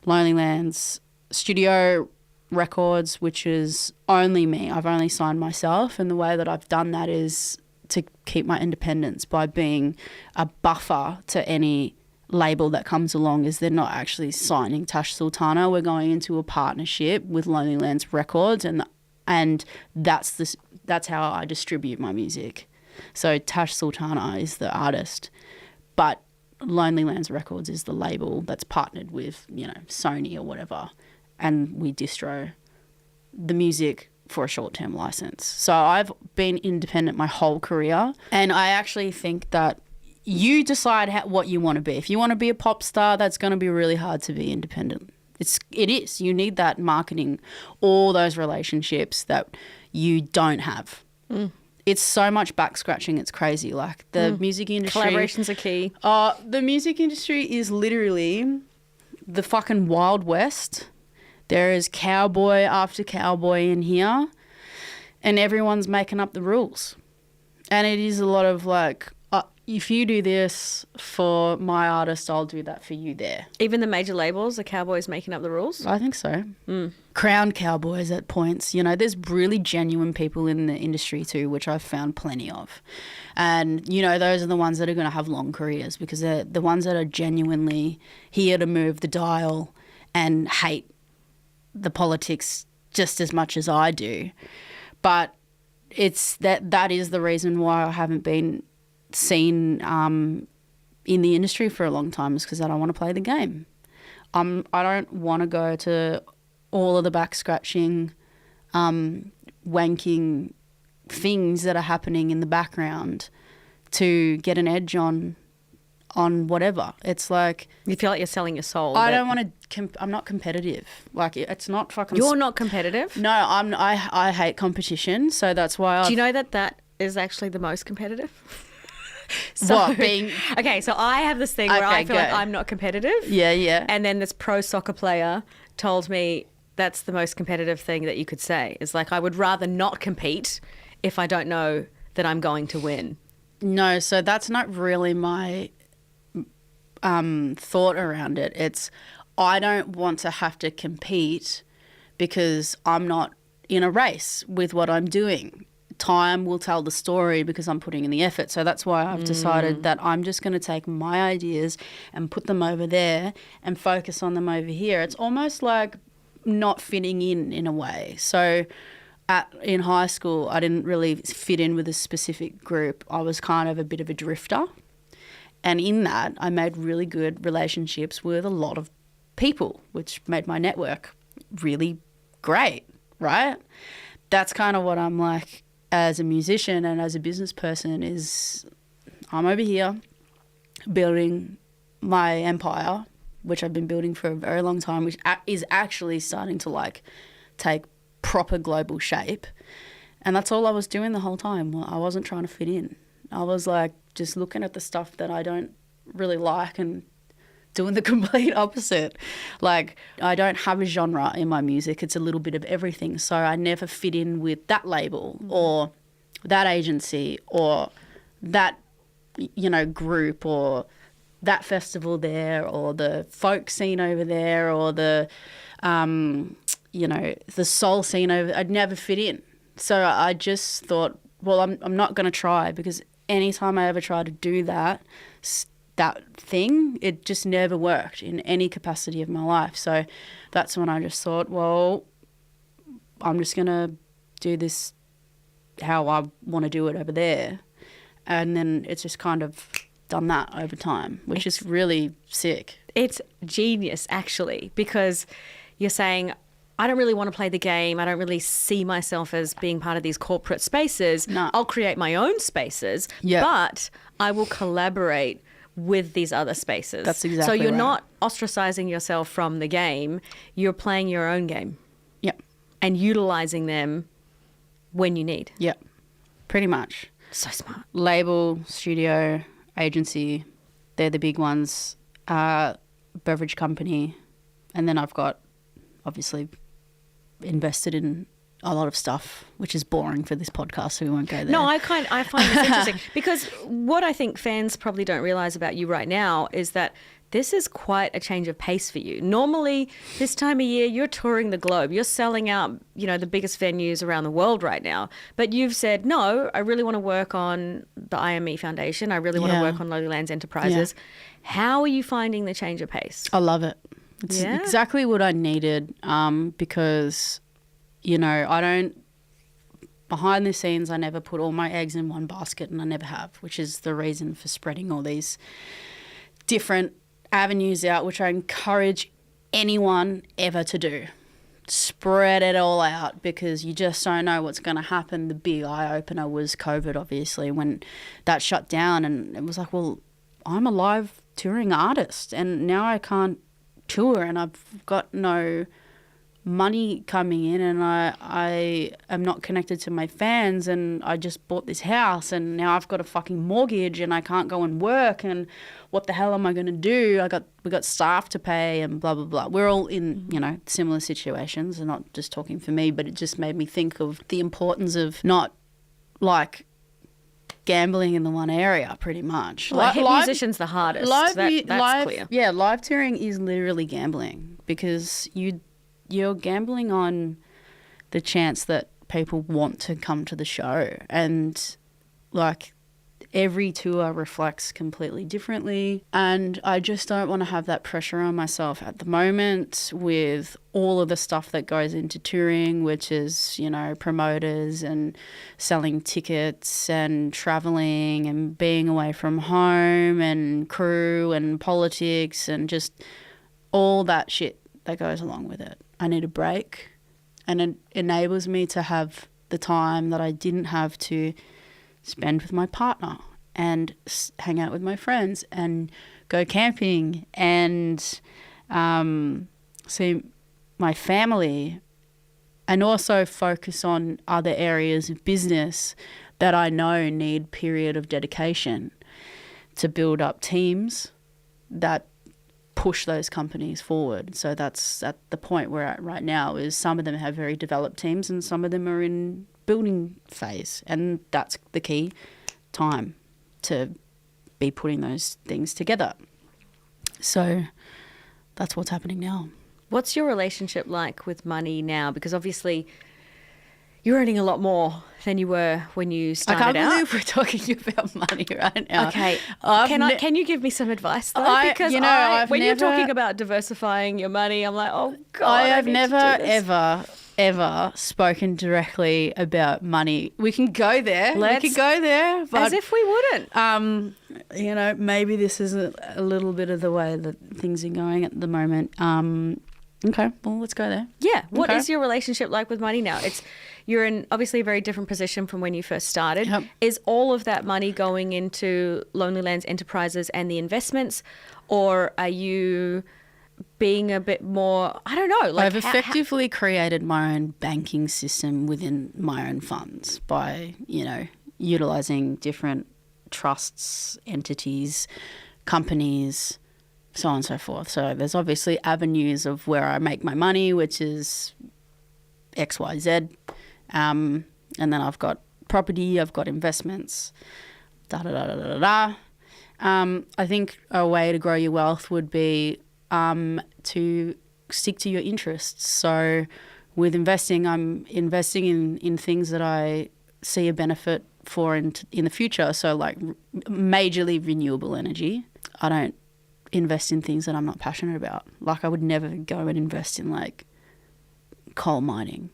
Speaker 2: Lonely Lands Studio Records, which is only me. I've only signed myself, and the way that I've done that is to keep my independence by being a buffer to any label that comes along. Is they're not actually signing Tash Sultana. We're going into a partnership with Lonely Lands Records, and that's how I distribute my music. So Tash Sultana is the artist, but Lonely Lands Records is the label that's partnered with, Sony or whatever, and we distro the music for a short-term license. So I've been independent my whole career, and I actually think that you decide what you want to be. If you want to be a pop star, that's going to be really hard to be independent. It is. You need that marketing, all those relationships that you don't have. It's so much back scratching. It's crazy. Like the music industry.
Speaker 1: Collaborations are key.
Speaker 2: The music industry is literally the fucking Wild West. There is cowboy after cowboy in here, and everyone's making up the rules. And it is a lot of like, if you do this for my artist, I'll do that for you there.
Speaker 1: Even the major labels, the cowboys making up the rules?
Speaker 2: I think so. Crowned cowboys at points. There's really genuine people in the industry too, which I've found plenty of. And, those are the ones that are going to have long careers, because they're the ones that are genuinely here to move the dial and hate the politics just as much as I do. But it's that is the reason why I haven't been seen in the industry for a long time, is because I don't want to play the game. I don't want to go to all of the back scratching, wanking things that are happening in the background to get an edge on whatever. It's like,
Speaker 1: you feel like you're selling your soul.
Speaker 2: I don't want to. I'm not competitive. Like, it's not fucking.
Speaker 1: You're not competitive?
Speaker 2: No, I hate competition. So that's why.
Speaker 1: Do you know that is actually the most competitive?
Speaker 2: Being
Speaker 1: okay, so I have this thing where I feel like I'm not competitive.
Speaker 2: Yeah.
Speaker 1: And then this pro soccer player told me that's the most competitive thing that you could say. It's like, I would rather not compete if I don't know that I'm going to win.
Speaker 2: No, so that's not really my thought around it. It's, I don't want to have to compete because I'm not in a race with what I'm doing. Time will tell the story because I'm putting in the effort. So that's why I've decided that I'm just going to take my ideas and put them over there and focus on them over here. It's almost like not fitting in a way. So in high school, I didn't really fit in with a specific group. I was kind of a bit of a drifter. And in that, I made really good relationships with a lot of people, which made my network really great, right? That's kind of what I'm like as a musician and as a business person, is I'm over here building my empire, which I've been building for a very long time, which is actually starting to like take proper global shape. And that's all I was doing the whole time. I wasn't trying to fit in. I was like just looking at the stuff that I don't really like and doing the complete opposite. Like, I don't have a genre in my music. It's a little bit of everything. So I never fit in with that label or that agency or that, group or that festival there or the folk scene over there or the, the soul scene over. I'd never fit in. So I just thought, well, I'm not going to try, because anytime I ever try to do that thing, it just never worked in any capacity of my life. So that's when I just thought, well, I'm just going to do this how I want to do it over there. And then it's just kind of done that over time, which is really sick.
Speaker 1: It's genius, actually, because you're saying, I don't really want to play the game. I don't really see myself as being part of these corporate spaces.
Speaker 2: No.
Speaker 1: I'll create my own spaces, but I will collaborate with these other spaces.
Speaker 2: That's exactly
Speaker 1: So you're
Speaker 2: right.
Speaker 1: not ostracizing yourself from the game. You're playing your own game.
Speaker 2: Yep.
Speaker 1: And utilizing them when you need.
Speaker 2: Yep. Pretty much.
Speaker 1: So smart.
Speaker 2: Label, studio, agency, they're the big ones. Beverage company. And then I've got, obviously, invested in a lot of stuff, which is boring for this podcast, so we won't go there.
Speaker 1: No, I find this interesting because what I think fans probably don't realize about you right now is that This is quite a change of pace for you. Normally, this time of year, you're touring the globe. You're selling out, the biggest venues around the world right now. But you've said, no, I really want to work on the IME Foundation. I really want to work on Lonely Lands Enterprises. Yeah. How are you finding the change of pace?
Speaker 2: I love it. It's exactly what I needed because, I don't, behind the scenes, I never put all my eggs in one basket, and I never have, which is the reason for spreading all these different avenues out, which I encourage anyone ever to do. Spread it all out because you just don't know what's going to happen. The big eye-opener was COVID, obviously, when that shut down, and it was like, well, I'm a live touring artist and now I can't tour and I've got no money coming in, and I am not connected to my fans, and I just bought this house and now I've got a fucking mortgage and I can't go and work, and what the hell am I going to do? We got staff to pay and blah, blah, blah. We're all in, similar situations, and not just talking for me, but it just made me think of the importance of not like gambling in the one area pretty much.
Speaker 1: Well, musician's the hardest. That's clear.
Speaker 2: Yeah, live touring is literally gambling because you're gambling on the chance that people want to come to the show, and like every tour reflects completely differently, and I just don't want to have that pressure on myself at the moment with all of the stuff that goes into touring, which is, promoters and selling tickets and traveling and being away from home and crew and politics and just all that shit that goes along with it. I need a break, and it enables me to have the time that I didn't have to spend with my partner and hang out with my friends and go camping and see my family, and also focus on other areas of business that I know need period of dedication to build up teams that push those companies forward. So that's at the point we're at right now, is some of them have very developed teams and some of them are in building phase, and that's the key time to be putting those things together. So that's what's happening now.
Speaker 1: What's your relationship like with money now? Because obviously you're earning a lot more than you were when you started out.
Speaker 2: I can't believe we're talking about money right now.
Speaker 1: Okay. Can you give me some advice though? Because when you're talking about diversifying your money, I'm like, oh God,
Speaker 2: I have never, ever spoken directly about money. We can go there. We can go there. But,
Speaker 1: as if we wouldn't.
Speaker 2: Maybe this is a little bit of the way that things are going at the moment. Okay, well, let's go there.
Speaker 1: Yeah. What is your relationship like with money now? You're in obviously a very different position from when you first started.
Speaker 2: Yep.
Speaker 1: Is all of that money going into Lonely Lands Enterprises and the investments, or are you being a bit more, I don't know.
Speaker 2: I've effectively created my own banking system within my own funds by, utilising different trusts, entities, companies, so on and so forth. So there's obviously avenues of where I make my money, which is X, Y, Z. And then I've got property, I've got investments, I think a way to grow your wealth would be to stick to your interests. So with investing, I'm investing in things that I see a benefit for in the future. So like majorly renewable energy. I don't invest in things that I'm not passionate about. Like I would never go and invest in like coal mining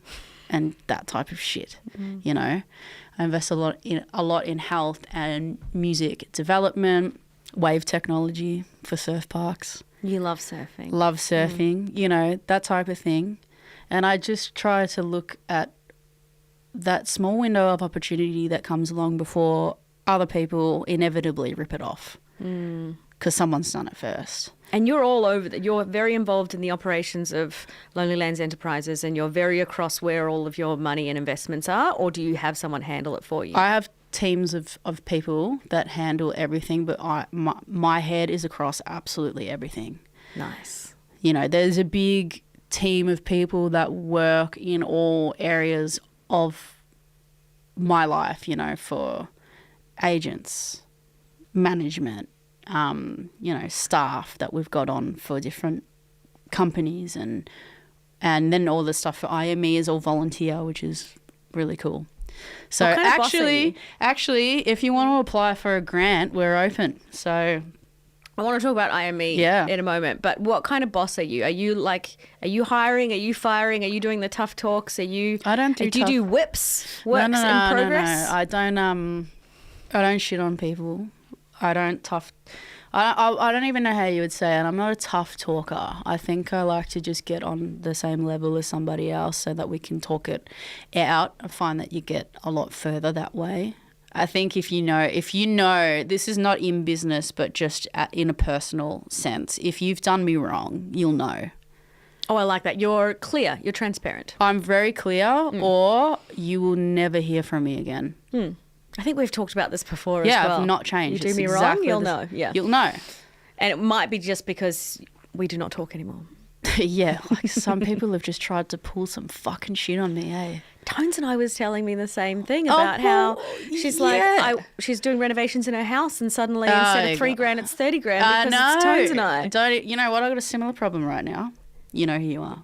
Speaker 2: and that type of shit. I invest a lot in health and music development, wave technology for surf parks.
Speaker 1: You love surfing.
Speaker 2: Love surfing, that type of thing. And I just try to look at that small window of opportunity that comes along before other people inevitably rip it off. Because someone's done it first.
Speaker 1: And you're all over that. You're very involved in the operations of Lonely Lands Enterprises, and you're very across where all of your money and investments are, or do you have someone handle it for you?
Speaker 2: I have teams of people that handle everything, but my head is across absolutely everything.
Speaker 1: Nice.
Speaker 2: There's a big team of people that work in all areas of my life, for agents, management, staff that we've got on for different companies, and then all the stuff for IME is all volunteer, which is really cool. So
Speaker 1: What kind of boss are you?
Speaker 2: actually, if you want to apply for a grant, we're open. So
Speaker 1: I want to talk about IME in a moment, but what kind of boss are you? Are you hiring? Are you firing? Are you doing the tough talks?
Speaker 2: I don't do
Speaker 1: you do whips? Works in progress?
Speaker 2: No. I don't shit on people. I don't even know how you would say it. I'm not a tough talker. I think I like to just get on the same level as somebody else so that we can talk it out. I find that you get a lot further that way. I think if you know, this is not in business, but just in a personal sense. If you've done me wrong, you'll know.
Speaker 1: Oh, I like that. You're clear. You're transparent.
Speaker 2: I'm very clear, or you will never hear from me again.
Speaker 1: I think we've talked about this before as well.
Speaker 2: Yeah, I've not changed.
Speaker 1: You do me wrong, you'll know. Yeah.
Speaker 2: You'll know.
Speaker 1: And it might be just because we do not talk anymore.
Speaker 2: Yeah, like some people have just tried to pull some fucking shit on me, eh?
Speaker 1: Tones and I was telling me the same thing about how she's she's doing renovations in her house, and suddenly instead of $3,000, it's $30,000 because it's Tones and I.
Speaker 2: You know what? I've got a similar problem right now. You know who you are.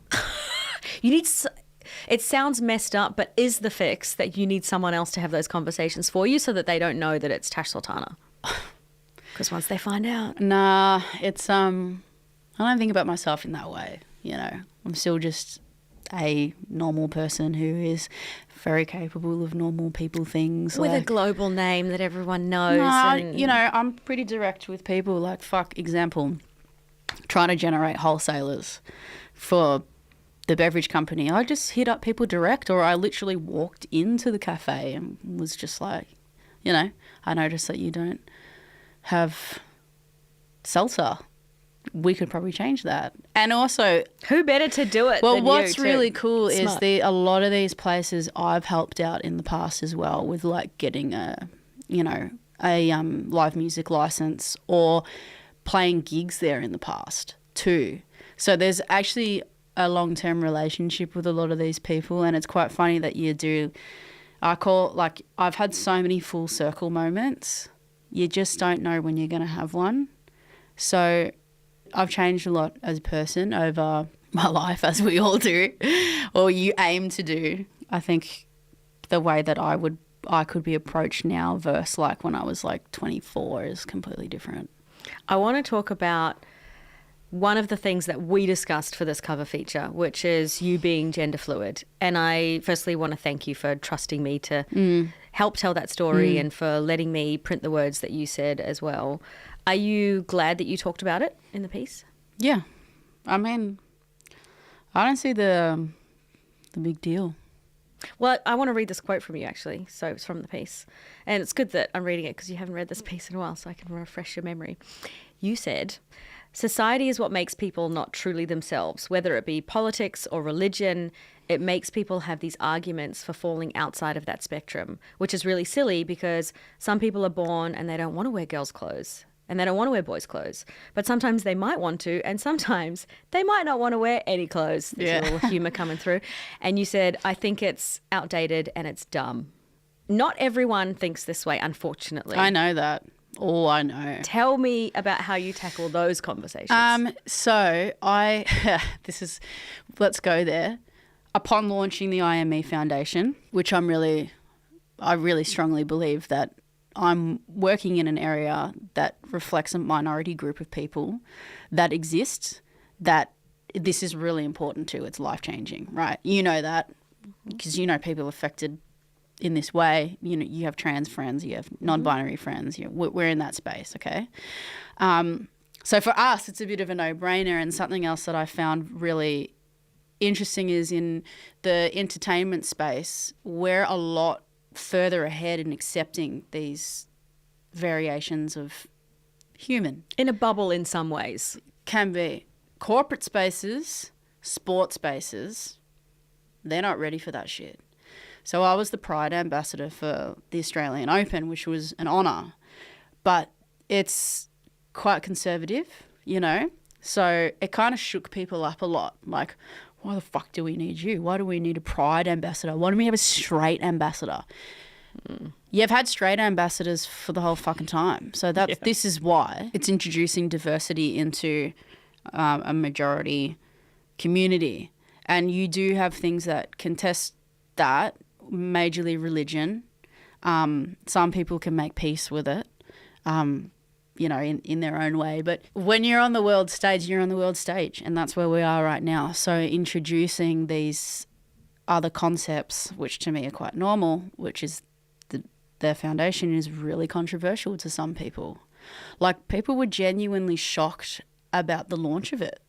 Speaker 1: You need. It sounds messed up, but is the fix that you need someone else to have those conversations for you so that they don't know that it's Tash Sultana? Because once they find out,
Speaker 2: nah, it's I don't think about myself in that way. You know, I'm still just a normal person who is very capable of normal people things.
Speaker 1: With a global name that everyone knows.
Speaker 2: I'm pretty direct with people. Like, example, trying to generate wholesalers for the beverage company. I just hit up people direct, or I literally walked into the cafe and was just like, I noticed that you don't have seltzer. We could probably change that. And also,
Speaker 1: who better to do it
Speaker 2: well,
Speaker 1: than
Speaker 2: what's
Speaker 1: you
Speaker 2: really cool
Speaker 1: Smart.
Speaker 2: is a lot of these places I've helped out in the past as well with, like, getting a live music license or playing gigs there in the past too. So there's actually a long-term relationship with a lot of these people, and it's quite funny that I've had so many full circle moments. You just don't know when you're going to have one. So I've changed a lot as a person over my life, as we all do, or you aim to do. I think the way that I could be approached now versus like when I was like 24 is completely different.
Speaker 1: I want to talk about one of the things that we discussed for this cover feature, which is you being gender fluid. And I firstly want to thank you for trusting me to help tell that story and for letting me print the words that you said as well. Are you glad that you talked about it in the piece?
Speaker 2: Yeah. I mean, I don't see the big deal.
Speaker 1: Well, I want to read this quote from you, actually. So it's from the piece. And it's good that I'm reading it because you haven't read this piece in a while, so I can refresh your memory. You said, "Society is what makes people not truly themselves, whether it be politics or religion. It makes people have these arguments for falling outside of that spectrum, which is really silly because some people are born and they don't want to wear girls' clothes and they don't want to wear boys' clothes. But sometimes they might want to, and sometimes they might not want to wear any clothes." There's a little humour coming through. And you said, "I think it's outdated and it's dumb." Not everyone thinks this way, unfortunately.
Speaker 2: I know that. Oh, I know.
Speaker 1: Tell me about how you tackle those conversations.
Speaker 2: So let's go there. Upon launching the IME Foundation, which I really strongly believe that I'm working in an area that reflects a minority group of people that exists, that this is really important to. It's life-changing, right? You know that because you know people affected in this way. You know, you have trans friends, you have non-binary friends. We're in that space, okay? So for us, it's a bit of a no-brainer. And something else that I found really interesting is in the entertainment space, we're a lot further ahead in accepting these variations of human.
Speaker 1: In a bubble in some ways.
Speaker 2: Can be. Corporate spaces, sports spaces, they're not ready for that shit. So I was the Pride ambassador for the Australian Open, which was an honour. But it's quite conservative, So it kind of shook people up a lot. Like, why the fuck do we need you? Why do we need a Pride ambassador? Why don't we have a straight ambassador? You've had straight ambassadors for the whole fucking time. So this is why it's introducing diversity into a majority community. And you do have things that contest that, majorly religion. Some people can make peace with it, in their own way. But when you're on the world stage, you're on the world stage. And that's where we are right now. So introducing these other concepts, which to me are quite normal, which is their foundation, is really controversial to some people. Like, people were genuinely shocked about the launch of it.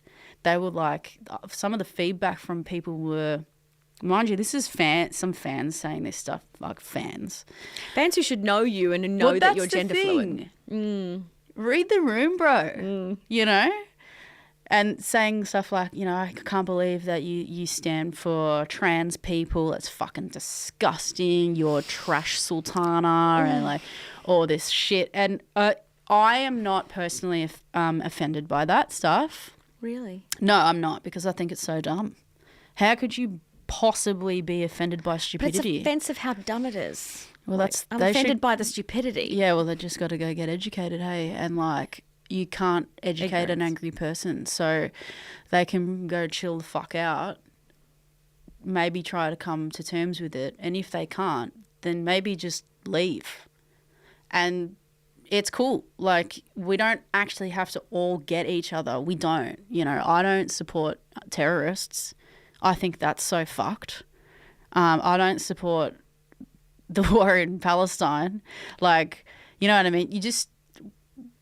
Speaker 2: They were like, some of the feedback from people were, mind you, this is some fans saying this stuff, like fans
Speaker 1: who should know you and know that you're gender fluid.
Speaker 2: Read the room, bro. And saying stuff like, I can't believe that you stand for trans people. It's fucking disgusting. You're Tash Sultana and like all this shit. And I am not personally offended by that stuff.
Speaker 1: Really?
Speaker 2: No, I'm not, because I think it's so dumb. How could you possibly be offended by stupidity?
Speaker 1: But it's offensive how dumb it is.
Speaker 2: Well,
Speaker 1: I'm offended by the stupidity.
Speaker 2: Yeah, well, they just got to go get educated, hey? And like, you can't educate an angry person, so they can go chill the fuck out, maybe try to come to terms with it, and if they can't, then maybe just leave. And it's cool. Like, we don't actually have to all get each other. We don't. I don't support terrorists. I think that's so fucked. I don't support the war in Palestine. Like, you know what I mean?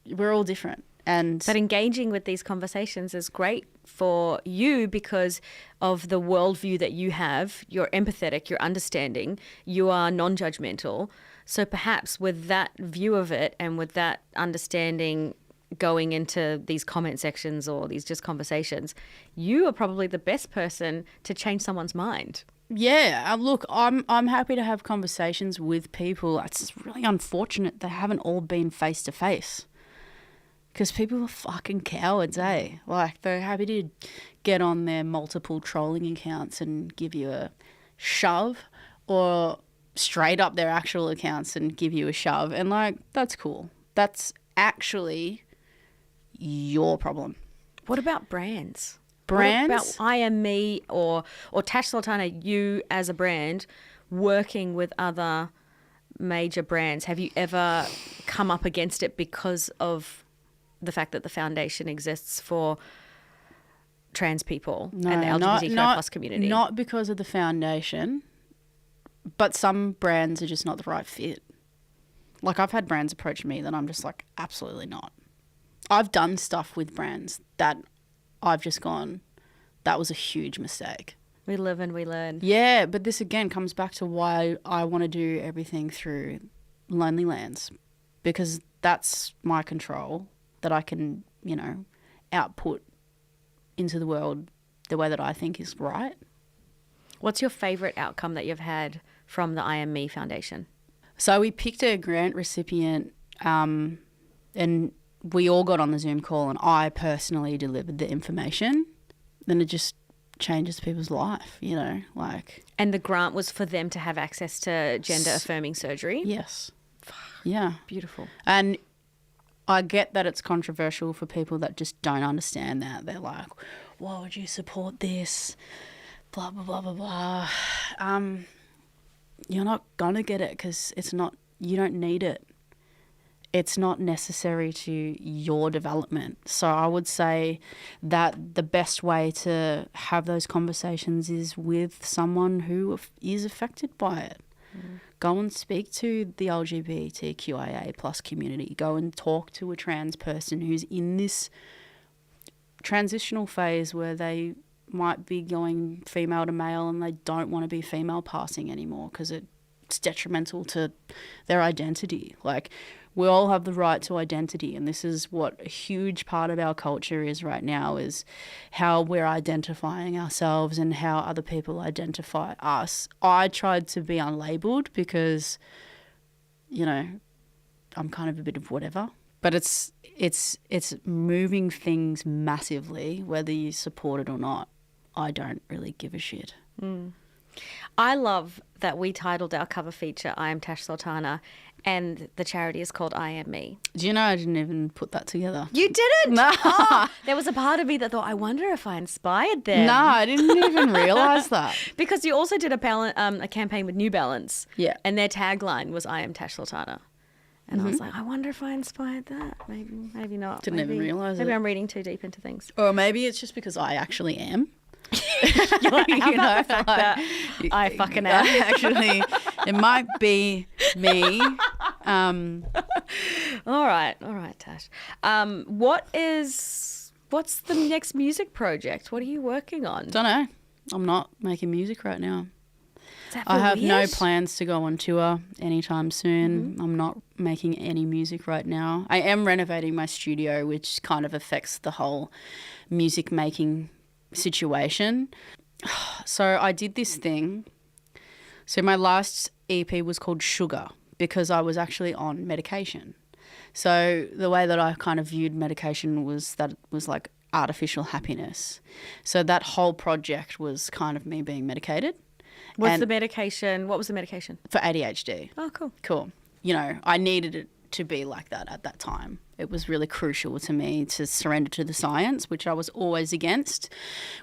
Speaker 2: We're all different. But
Speaker 1: engaging with these conversations is great for you because of the worldview that you have. You're empathetic, you're understanding, you are non-judgmental. So perhaps with that view of it and with that understanding going into these comment sections or these just conversations, you are probably the best person to change someone's mind.
Speaker 2: Yeah, look, I'm happy to have conversations with people. It's really unfortunate they haven't all been face to face, because people are fucking cowards, eh? Like, they're happy to get on their multiple trolling accounts and give you a shove, or straight up their actual accounts and give you a shove. And like, that's cool. That's actually your problem.
Speaker 1: What about brands?
Speaker 2: Brands?
Speaker 1: What about IME or Tash Sultana, you as a brand working with other major brands? Have you ever come up against it because of the fact that the foundation exists for trans people and the LGBTQI plus community?
Speaker 2: Not because of the foundation, but some brands are just not the right fit. Like, I've had brands approach me that I'm just like, absolutely not. I've done stuff with brands that I've just gone, that was a huge mistake.
Speaker 1: We live and we learn.
Speaker 2: Yeah, but this again comes back to why I want to do everything through Lonely Lands, because that's my control that I can, output into the world the way that I think is right.
Speaker 1: What's your favourite outcome that you've had from the IME Foundation?
Speaker 2: So we picked a grant recipient and we all got on the Zoom call and I personally delivered the information. Then it just changes people's life, like.
Speaker 1: And the grant was for them to have access to gender-affirming surgery?
Speaker 2: Yes. Yeah.
Speaker 1: Beautiful.
Speaker 2: And I get that it's controversial for people that just don't understand that. They're like, why would you support this? Blah, blah, blah, blah, blah. You're not going to get it because you don't need it. It's not necessary to your development. So I would say that the best way to have those conversations is with someone who is affected by it. Mm. Go and speak to the LGBTQIA plus community. Go and talk to a trans person who's in this transitional phase where they might be going female to male and they don't want to be female passing anymore because it's detrimental to their identity. Like, we all have the right to identity, and this is what a huge part of our culture is right now, is how we're identifying ourselves and how other people identify us. I tried to be unlabeled because, I'm kind of a bit of whatever. But it's moving things massively, whether you support it or not. I don't really give a shit.
Speaker 1: Mm. I love that we titled our cover feature I Am Tash Sultana and the charity is called IME.
Speaker 2: Do you know I didn't even put that together?
Speaker 1: You didn't?
Speaker 2: No.
Speaker 1: Oh, there was a part of me that thought, I wonder if I inspired them.
Speaker 2: No, I didn't even realise that.
Speaker 1: Because you also did a campaign with New Balance.
Speaker 2: Yeah.
Speaker 1: And their tagline was I Am Tash Sultana. And I was like, I wonder if I inspired that. Maybe not.
Speaker 2: Didn't even realise it.
Speaker 1: Maybe I'm reading too deep into things.
Speaker 2: Or maybe it's just because I actually am.
Speaker 1: How about the fact that I fucking am?
Speaker 2: Actually, it might be me.
Speaker 1: All right, Tash. What's the next music project? What are you working on?
Speaker 2: Don't know. I'm not making music right now.
Speaker 1: Is that
Speaker 2: I have no
Speaker 1: weird?
Speaker 2: plans to go on tour anytime soon. I'm not making any music right now. I am renovating my studio, which kind of affects the whole music making situation. So I did this thing. So my last EP was called Sugar because I was actually on medication. So the way that I kind of viewed medication was that it was like artificial happiness. So that whole project was kind of me being medicated.
Speaker 1: What's the medication? What was the medication?
Speaker 2: For ADHD.
Speaker 1: Oh, cool.
Speaker 2: Cool. You know, I needed it to be like that at that time. It was really crucial to me to surrender to the science, which I was always against,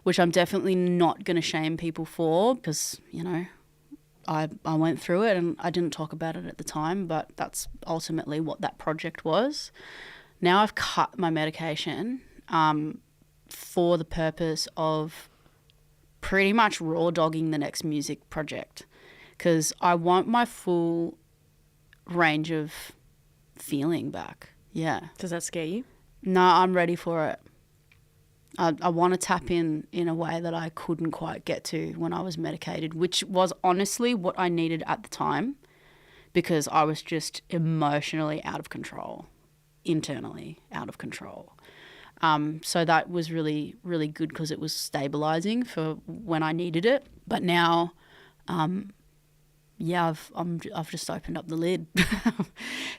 Speaker 2: which I'm definitely not going to shame people for because, you know, I went through it and I didn't talk about it at the time, but that's ultimately what that project was. Now I've cut my medication for the purpose of pretty much raw dogging the next music project because I want my full range of feeling back. Yeah.
Speaker 1: Does that scare you?
Speaker 2: No, I'm ready for it. I want to tap in a way that I couldn't quite get to when I was medicated, which was honestly what I needed at the time because I was just emotionally out of control, internally out of control. So that was really, really good because it was stabilizing for when I needed it. But now, I've just opened up the lid.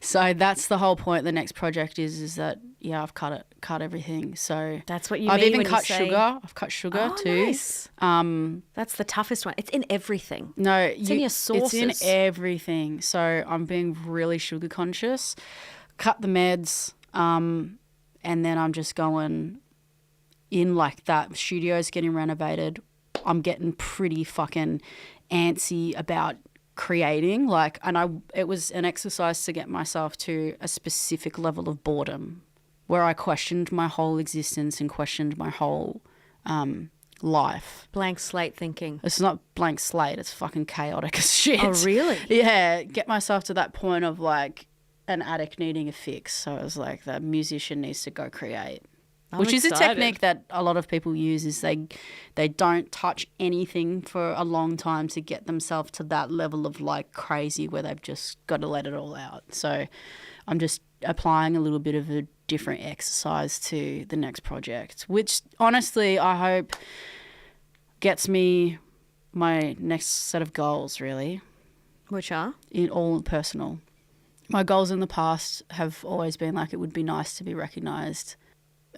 Speaker 2: So that's the whole point. The next project is that I've cut everything. So
Speaker 1: that's what you
Speaker 2: I've
Speaker 1: mean
Speaker 2: even
Speaker 1: when
Speaker 2: cut
Speaker 1: you say...
Speaker 2: sugar. I've cut sugar too.
Speaker 1: Nice. That's the toughest one. It's in everything.
Speaker 2: No,
Speaker 1: it's in your sauces.
Speaker 2: It's in everything. So I'm being really sugar conscious. Cut the meds. And then I'm just going in like that. Studio's getting renovated. I'm getting pretty fucking antsy about creating. It was an exercise to get myself to a specific level of boredom where I questioned my whole existence and questioned my whole life.
Speaker 1: Blank slate thinking.
Speaker 2: It's not blank slate. It's fucking chaotic as shit.
Speaker 1: Oh, really?
Speaker 2: Yeah. Get myself to that point of like an addict needing a fix. So I was like, the musician needs to go create. Which is a technique that a lot of people use is they don't touch anything for a long time to get themselves to that level of like crazy where they've just got to let it all out. So I'm just applying a little bit of a different exercise to the next project, which honestly I hope gets me my next set of goals really.
Speaker 1: Which are?
Speaker 2: In all personal. My goals in the past have always been like it would be nice to be recognised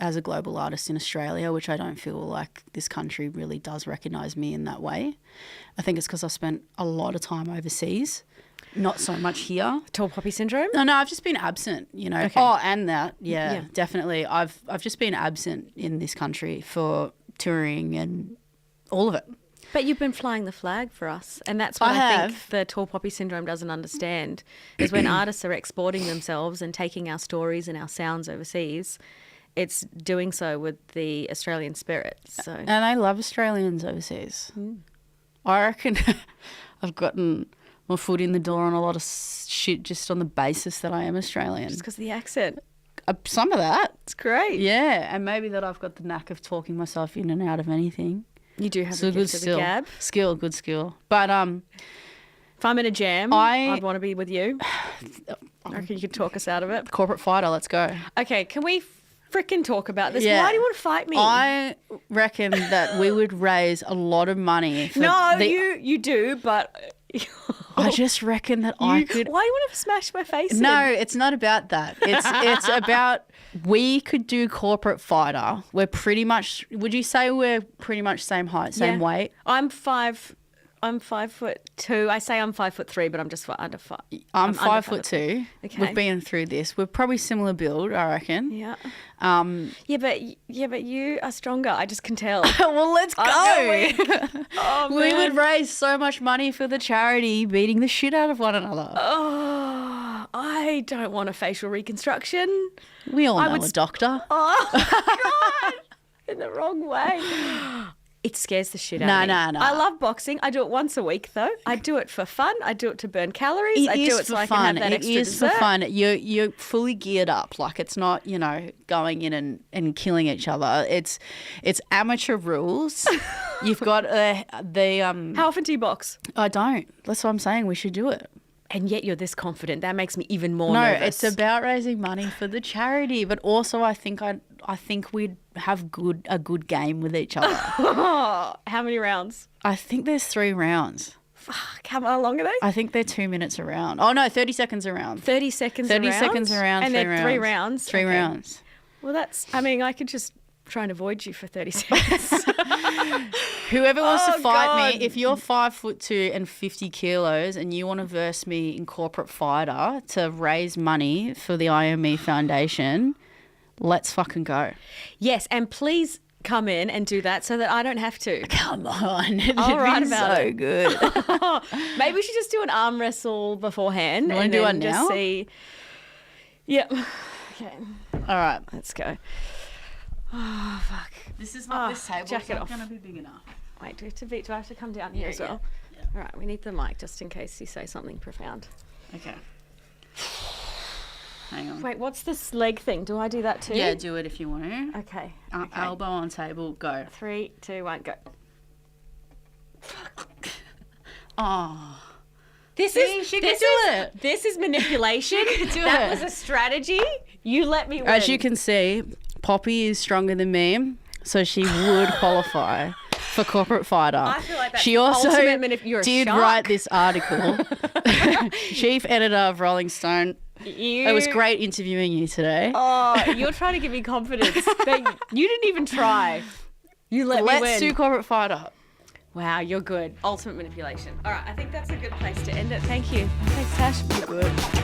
Speaker 2: as a global artist in Australia, which I don't feel like this country really does recognise me in that way. I think it's because I've spent a lot of time overseas, not so much here.
Speaker 1: Tall poppy syndrome?
Speaker 2: No, I've just been absent, you know.
Speaker 1: Okay.
Speaker 2: Oh, and that, yeah, definitely. I've just been absent in this country for touring and all of it.
Speaker 1: But you've been flying the flag for us. And that's what I think the tall poppy syndrome doesn't understand is when artists are exporting themselves and taking our stories and our sounds overseas, it's doing so with the Australian spirit. So.
Speaker 2: And I love Australians overseas. I reckon I've gotten my foot in the door on a lot of shit just on the basis that I am Australian.
Speaker 1: Just because of the accent.
Speaker 2: Some of that.
Speaker 1: It's great.
Speaker 2: Yeah, and maybe that I've got the knack of talking myself in and out of anything.
Speaker 1: You do have a gift of the gab.
Speaker 2: Good skill. But
Speaker 1: if I'm in a jam, I'd want to be with you. I reckon you could talk us out of it.
Speaker 2: Corporate fighter, let's go.
Speaker 1: Okay, can we frickin' talk about this?
Speaker 2: Yeah.
Speaker 1: Why do you want to fight me?
Speaker 2: I reckon that we would raise a lot of money.
Speaker 1: You do, but...
Speaker 2: I just reckon that I could...
Speaker 1: Why do you want to smash my face
Speaker 2: No,
Speaker 1: in?
Speaker 2: it's not about that. It's about we could do corporate fighter. We're pretty much... Would you say we're pretty much same height, same weight?
Speaker 1: I'm 5'11" I'm 5'2". I say I'm 5'3", but I'm just under 5.
Speaker 2: I'm
Speaker 1: under
Speaker 2: 5'2".
Speaker 1: Okay.
Speaker 2: We've been through this. We're probably similar build, I reckon.
Speaker 1: Yeah.
Speaker 2: Yeah,
Speaker 1: but you are stronger. I just can tell.
Speaker 2: Well, let's go.
Speaker 1: Oh, man.
Speaker 2: We would raise so much money for the charity beating the shit out of one another.
Speaker 1: Oh, I don't want a facial reconstruction.
Speaker 2: We all know a doctor.
Speaker 1: Oh, God. In the wrong way. It scares the shit out of me.
Speaker 2: No.
Speaker 1: I love boxing. I do it once a week, though. I do it for fun. I do it to burn calories. I do it so I can have that extra dessert.
Speaker 2: It is for fun. You're fully geared up. Like, it's not, going in and killing each other. It's amateur rules. You've got the...
Speaker 1: How often do you box?
Speaker 2: I don't. That's what I'm saying. We should do it.
Speaker 1: And yet you're this confident. That makes me even more nervous.
Speaker 2: No, it's about raising money for the charity. But also I think we'd have a good game with each other.
Speaker 1: How many rounds?
Speaker 2: I think there's 3 rounds.
Speaker 1: Fuck, how long are they?
Speaker 2: I think they're 2 minutes a round. Oh, no, 30 seconds a round.
Speaker 1: 30 seconds a round?
Speaker 2: 30 seconds a round,
Speaker 1: and
Speaker 2: 3
Speaker 1: they're
Speaker 2: rounds.
Speaker 1: 3 rounds?
Speaker 2: 3 rounds.
Speaker 1: Well, I could just try and avoid you for 30 seconds.
Speaker 2: Whoever wants to fight me, if you're 5'2" and 50 kilos and you want to verse me in Corporate Fighter to raise money for the IME Foundation, let's fucking go.
Speaker 1: Yes, and please come in and do that so that I don't have to.
Speaker 2: Come on.
Speaker 1: I'll write about
Speaker 2: so
Speaker 1: it.
Speaker 2: Good.
Speaker 1: Maybe we should just do an arm wrestle beforehand.
Speaker 2: You want to do one now?
Speaker 1: Just see. Yep. Okay.
Speaker 2: All right.
Speaker 1: Let's go. Oh, fuck.
Speaker 2: This is not this table.
Speaker 1: Jack it off.
Speaker 2: It's not going to be big enough.
Speaker 1: Wait, do I have to come down here as well?
Speaker 2: Yeah.
Speaker 1: All right, we need the mic just in case you say something profound.
Speaker 2: Okay. Hang on.
Speaker 1: Wait, what's this leg thing? Do I do that too?
Speaker 2: Yeah, do it if you want to.
Speaker 1: Okay.
Speaker 2: Elbow on table, go.
Speaker 1: 3, 2, 1, go.
Speaker 2: Oh.
Speaker 1: This is manipulation. That was a strategy. You let me win.
Speaker 2: As you can see, Poppy is stronger than me, so she would qualify for Corporate Fighter.
Speaker 1: I feel like that's
Speaker 2: she also
Speaker 1: you're a
Speaker 2: did
Speaker 1: shark.
Speaker 2: write this article. Chief editor of Rolling Stone. It was great interviewing you today.
Speaker 1: Oh, you're trying to give me confidence. But you didn't even try. You let me win.
Speaker 2: Let's do Corporate Fighter.
Speaker 1: Wow, you're good. Ultimate manipulation. All right, I think that's a good place to end it. Thank you. Thanks, Tash. You're good.